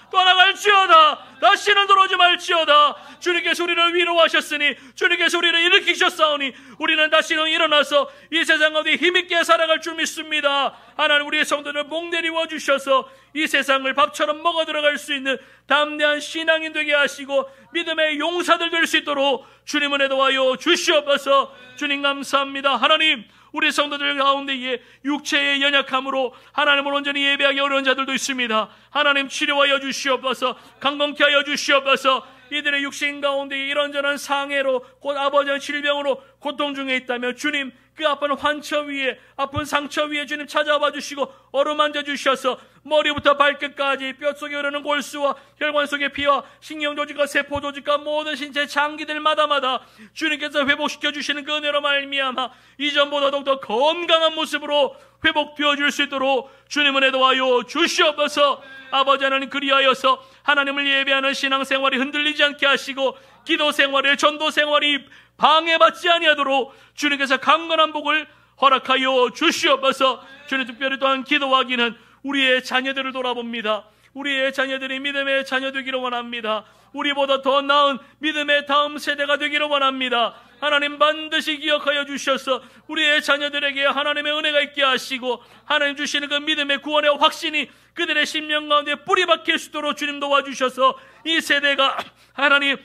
다시는 돌아오지 말지어다. 주님께서 우리를 위로하셨으니, 주님께서 우리를 일으키셨사오니 우리는 다시는 일어나서 이 세상 가운데 힘있게 살아갈 줄 믿습니다. 하나님, 우리의 성도를 목내리워 주셔서 이 세상을 밥처럼 먹어 들어갈 수 있는 담대한 신앙인 되게 하시고 믿음의 용사들 될 수 있도록 주님 은혜도 하여 주시옵소서. 주님 감사합니다. 하나님, 우리 성도들 가운데에 육체의 연약함으로 하나님을 온전히 예배하기 어려운 자들도 있습니다. 하나님, 치료하여 주시옵소서. 강건케 하여 주시옵소서. 이들의 육신 가운데 이런저런 상해로, 곧 아버지의 질병으로 고통 중에 있다면 주님, 그 아픈 환처 위에, 아픈 상처 위에 주님 찾아와 주시고 어루만져 주셔서 머리부터 발끝까지 뼛속에 흐르는 골수와 혈관 속의 피와 신경조직과 세포조직과 모든 신체 장기들마다마다 주님께서 회복시켜 주시는 그 은혜로 말미암아 이전보다 더욱더 건강한 모습으로 회복되어 줄 수 있도록 주님 은혜도 하여 주시옵소서. 아버지 하나님, 그리하여서 하나님을 예배하는 신앙생활이 흔들리지 않게 하시고 기도생활에, 전도생활이 방해받지 아니하도록 주님께서 강건한 복을 허락하여 주시옵소서. 주님, 특별히 또한 기도하기는 우리의 자녀들을 돌아봅니다. 우리의 자녀들이 믿음의 자녀 되기를 원합니다. 우리보다 더 나은 믿음의 다음 세대가 되기를 원합니다. 하나님, 반드시 기억하여 주셔서 우리의 자녀들에게 하나님의 은혜가 있게 하시고 하나님 주시는 그 믿음의 구원의 확신이 그들의 심령 가운데 뿌리 박힐 수 있도록 주님 도와주셔서 이 세대가 하나님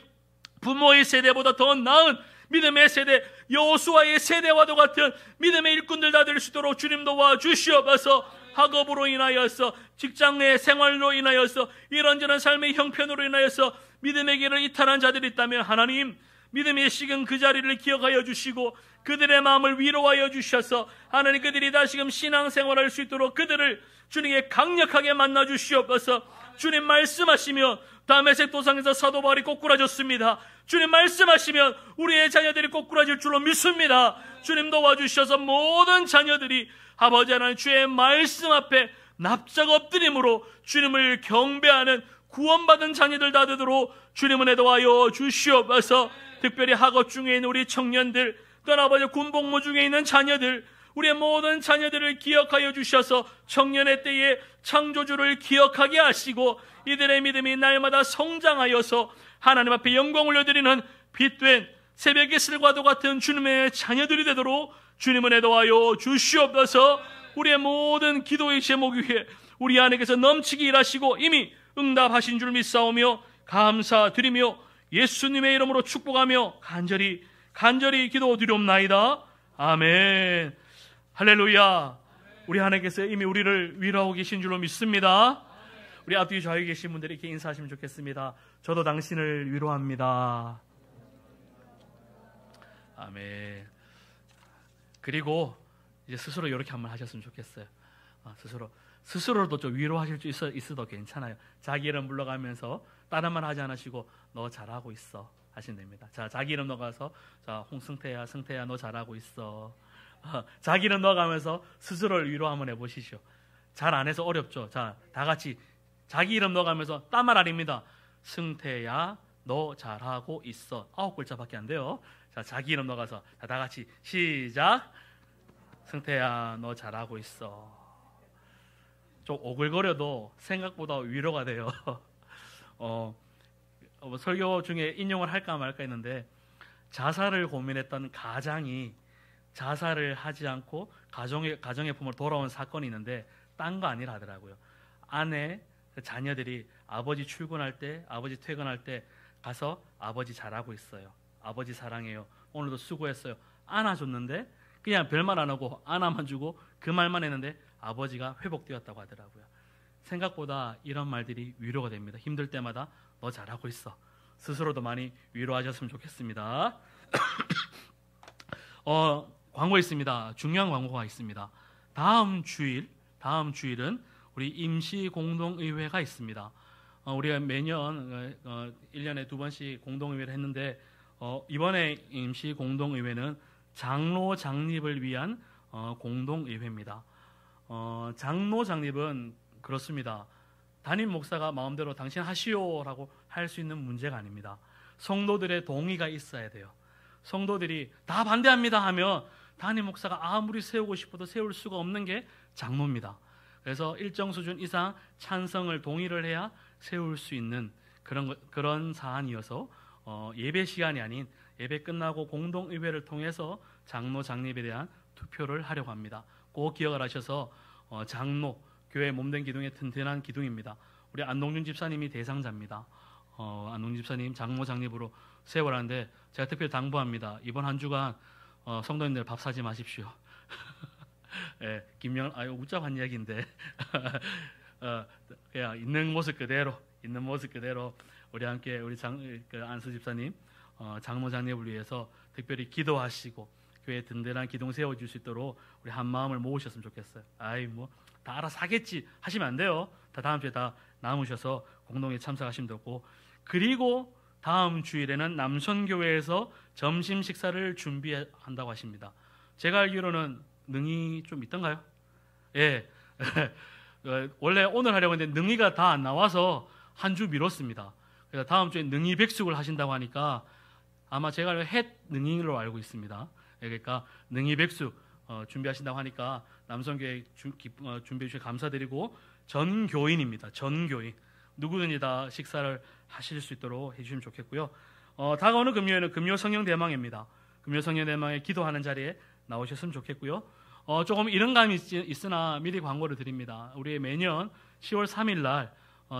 부모의 세대보다 더 나은 믿음의 세대, 여호수아의 세대와도 같은 믿음의 일꾼들 다 될 수 있도록 주님 도와주시옵소서. 학업으로 인하여서, 직장의 생활로 인하여서, 이런저런 삶의 형편으로 인하여서 믿음의 길을 이탈한 자들이 있다면 하나님, 믿음의 식은 그 자리를 기억하여 주시고 그들의 마음을 위로하여 주셔서 하나님, 그들이 다시금 신앙생활할 수 있도록 그들을 주님께 강력하게 만나 주시옵소서. 주님 말씀하시며 다메섹 도상에서 사도 바울이 꼬꾸라졌습니다. 주님 말씀하시면 우리의 자녀들이 꼬꾸라질 줄로 믿습니다. 주님 도와주셔서 모든 자녀들이 아버지 하나님 주의 말씀 앞에 납작 엎드림으로 주님을 경배하는 구원받은 자녀들 다 되도록 주님 은혜도 하여 주시옵소서. 특별히 학업 중에 있는 우리 청년들, 또 아버지 군복무 중에 있는 자녀들, 우리의 모든 자녀들을 기억하여 주셔서 청년의 때에 창조주를 기억하게 하시고 이들의 믿음이 날마다 성장하여서 하나님 앞에 영광을 올려드리는 빛된 새벽의 슬과도 같은 주님의 자녀들이 되도록 주님 은혜도 하여 주시옵소서. 우리의 모든 기도의 제목 위에 우리 안에서 넘치게 일하시고 이미 응답하신 줄 믿사오며 감사드리며 예수님의 이름으로 축복하며 간절히 기도드리옵나이다. 아멘. 할렐루야. 우리 하나님께서 이미 우리를 위로하고 계신 줄로 믿습니다. 우리 앞뒤 좌우에 계신 분들이 이렇게 인사하시면 좋겠습니다. 저도 당신을 위로합니다. 아멘. 그리고 이제 스스로 이렇게 한번 하셨으면 좋겠어요. 스스로도 좀 위로하실 수 있어도 괜찮아요. 자기 이름 불러가면서 다른 말 하지 않으시고 너 잘하고 있어 하시면 됩니다. 자, 자기 이름 넣어가서 자, 홍승태야, 승태야, 너 잘하고 있어. 자기 이름 넣어가면서 스스로를 위로 한번 해보시죠. 잘 안 해서 어렵죠. 자, 다 같이 자기 이름 넣어가면서 딴 말 아닙니다. 승태야, 너 잘하고 있어. 9글자밖에 안 돼요. 자, 자기 이름 넣어가서 자, 다 같이 시작. 승태야, 너 잘하고 있어. 좀 오글거려도 생각보다 위로가 돼요. 설교 중에 인용을 할까 말까 했는데 자살을 고민했던 가장이 자살을 하지 않고 가정의 품으로 돌아온 사건이 있는데 딴 거 아니라 하더라고요. 아내, 자녀들이 아버지 출근할 때, 아버지 퇴근할 때 가서 아버지 잘하고 있어요. 아버지 사랑해요. 오늘도 수고했어요. 안아줬는데 그냥 별말 안 하고 안아만 주고 그 말만 했는데 아버지가 회복되었다고 하더라고요. 생각보다 이런 말들이 위로가 됩니다. 힘들 때마다 너 잘하고 있어. 스스로도 많이 위로하셨으면 좋겠습니다. 광고 있습니다. 중요한 광고가 있습니다. 다음 주일은 우리 임시공동의회가 있습니다. 우리가 매년 1년에 2번씩 공동의회를 했는데 이번에 임시공동의회는 장로 장립을 위한 공동의회입니다. 장로 장립은 그렇습니다. 담임 목사가 마음대로 당신 하시오라고 할 수 있는 문제가 아닙니다. 성도들의 동의가 있어야 돼요. 성도들이 다 반대합니다 하면 담임 목사가 아무리 세우고 싶어도 세울 수가 없는 게 장로입니다. 그래서 일정 수준 이상 찬성을 동의를 해야 세울 수 있는 그런 사안이어서 예배 시간이 아닌 예배 끝나고 공동의회를 통해서 장로 장립에 대한 투표를 하려고 합니다. 꼭 기억을 하셔서 장로, 교회 몸된 기둥의 튼튼한 기둥입니다. 우리 안동준 집사님이 대상자입니다. 안동준 집사님 장로 장립으로 세워라는데 제가 특별히 당부합니다. 이번 한 주간 성도님들 밥 사지 마십시오. 예, 웃자고 한 이야기인데 그냥 있는 모습 그대로 우리 함께 우리 안수 집사님 장로 장립을 위해서 특별히 기도하시고 교회 든든한 기둥 세워줄 수 있도록 우리 한 마음을 모으셨으면 좋겠어요. 다 알아서 하겠지 하시면 안 돼요. 다 다음 주에 다 남으셔서 공동에 참석하시면 되고, 그리고 다음 주일에는 남선교회에서 점심 식사를 준비한다고 하십니다. 제가 알기로는 능이 좀 있던가요? 예. 원래 오늘 하려고 했는데 능이가 다 안 나와서 한 주 미뤘습니다. 그래서 다음 주에 능이 백숙을 하신다고 하니까 아마 제가 햇 능이로 알고 있습니다. 그러니까 능이 백숙 준비하신다고 하니까 남성교회 준비해 주셔서 감사드리고, 전교인입니다. 전교인 누구든지 다 식사를 하실 수 있도록 해주시면 좋겠고요. 다가오는 금요일은 금요 성령 대망입니다. 금요 성령 대망에 기도하는 자리에 나오셨으면 좋겠고요. 조금 이런 감이 있으나 미리 광고를 드립니다. 우리 매년 10월 3일 날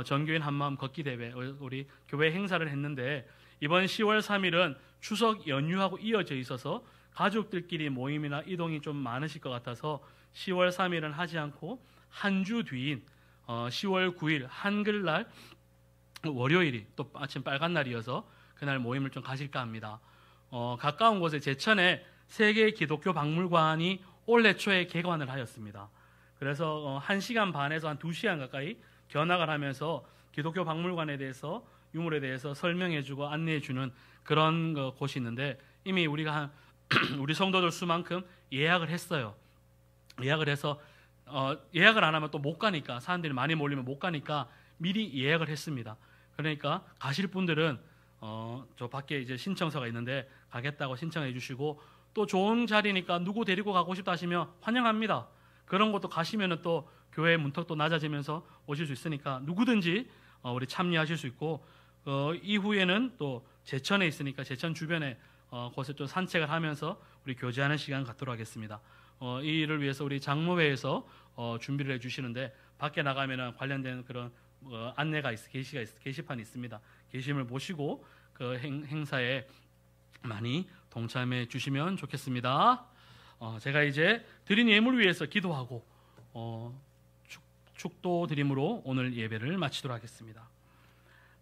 전교인 한마음 걷기 대회 우리 교회 행사를 했는데, 이번 10월 3일은 추석 연휴하고 이어져 있어서 가족들끼리 모임이나 이동이 좀 많으실 것 같아서 10월 3일은 하지 않고 한 주 뒤인 10월 9일 한글날 월요일이 또 아침 빨간 날이어서 그날 모임을 좀 가실까 합니다. 가까운 곳에 제천에 세계 기독교 박물관이 올해 초에 개관을 하였습니다. 그래서 1시간 반에서 한 2시간 가까이 견학을 하면서 기독교 박물관에 대해서 유물에 대해서 설명해주고 안내해주는 그런 곳이 있는데, 이미 우리가 우리 성도들 수만큼 예약을 했어요. 예약을 해서 예약을 안 하면 또 못 가니까, 사람들이 많이 몰리면 못 가니까 미리 예약을 했습니다. 그러니까 가실 분들은 저 밖에 이제 신청서가 있는데 가겠다고 신청해 주시고, 또 좋은 자리니까 누구 데리고 가고 싶다 하시면 환영합니다. 그런 것도 가시면은 또 교회 문턱도 낮아지면서 오실 수 있으니까 누구든지 우리 참여하실 수 있고, 이후에는 또 제천에 있으니까 제천 주변에 곳에 좀 산책을 하면서 우리 교제하는 시간 갖도록 하겠습니다. 이 일을 위해서 우리 장로회에서 준비를 해주시는데, 밖에 나가면은 관련된 그런 안내가 게시판이 있습니다. 게시물 보시고 그 행사에 많이 동참해 주시면 좋겠습니다. 제가 이제 드린 예물 위해서 기도하고 축도 드림으로 오늘 예배를 마치도록 하겠습니다.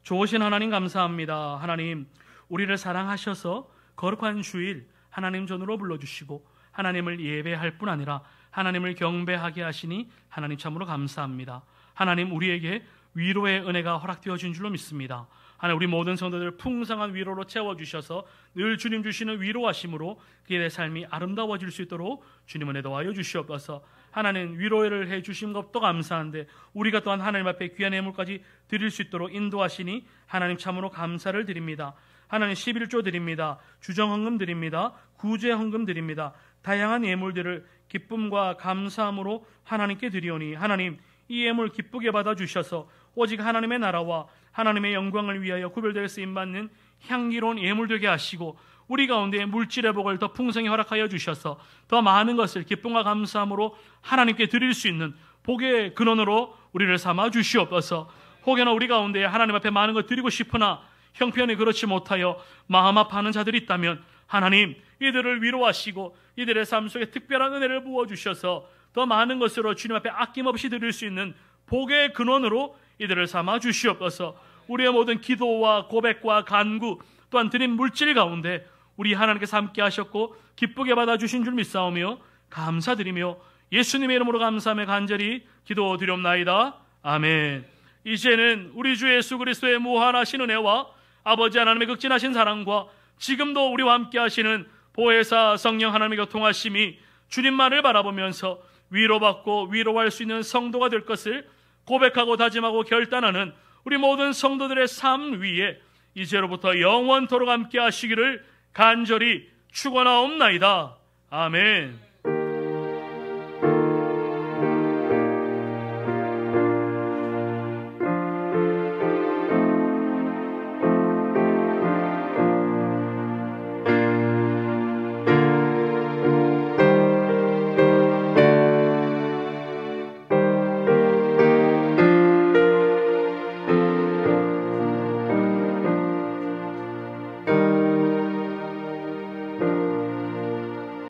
좋으신 하나님 감사합니다. 하나님, 우리를 사랑하셔서 거룩한 주일 하나님 전으로 불러주시고 하나님을 예배할 뿐 아니라 하나님을 경배하게 하시니 하나님 참으로 감사합니다. 하나님, 우리에게 위로의 은혜가 허락되어 준 줄로 믿습니다. 하나님, 우리 모든 성도들 풍성한 위로로 채워주셔서 늘 주님 주시는 위로하심으로 그의 삶이 아름다워질 수 있도록 주님 은혜 더하여 주시옵소서. 하나님, 위로를 해주신 것도 감사한데 우리가 또한 하나님 앞에 귀한 예물까지 드릴 수 있도록 인도하시니 하나님 참으로 감사를 드립니다. 하나님, 11조 드립니다. 주정헌금 드립니다. 구제헌금 드립니다. 다양한 예물들을 기쁨과 감사함으로 하나님께 드리오니 하나님, 이 예물 기쁘게 받아주셔서 오직 하나님의 나라와 하나님의 영광을 위하여 구별되게 쓰임받는 향기로운 예물 되게 하시고 우리 가운데 물질의 복을 더 풍성히 허락하여 주셔서 더 많은 것을 기쁨과 감사함으로 하나님께 드릴 수 있는 복의 근원으로 우리를 삼아 주시옵소서. 혹여나 우리 가운데 하나님 앞에 많은 것 드리고 싶으나 형편이 그렇지 못하여 마음 아파하는 자들이 있다면 하나님, 이들을 위로하시고 이들의 삶 속에 특별한 은혜를 부어주셔서 더 많은 것으로 주님 앞에 아낌없이 드릴 수 있는 복의 근원으로 이들을 삼아 주시옵소서. 우리의 모든 기도와 고백과 간구 또한 드린 물질 가운데 우리 하나님께서 함께 하셨고 기쁘게 받아주신 줄 믿사오며 감사드리며 예수님의 이름으로 감사하며 간절히 기도드리옵나이다. 아멘. 이제는 우리 주 예수 그리스도의 무한하신 은혜와 아버지 하나님의 극진하신 사랑과 지금도 우리와 함께 하시는 보혜사 성령 하나님의 교통하심이 주님만을 바라보면서 위로받고 위로할 수 있는 성도가 될 것을 고백하고 다짐하고 결단하는 우리 모든 성도들의 삶 위에 이제로부터 영원토록 함께 하시기를 간절히 축원하옵나이다. 아멘.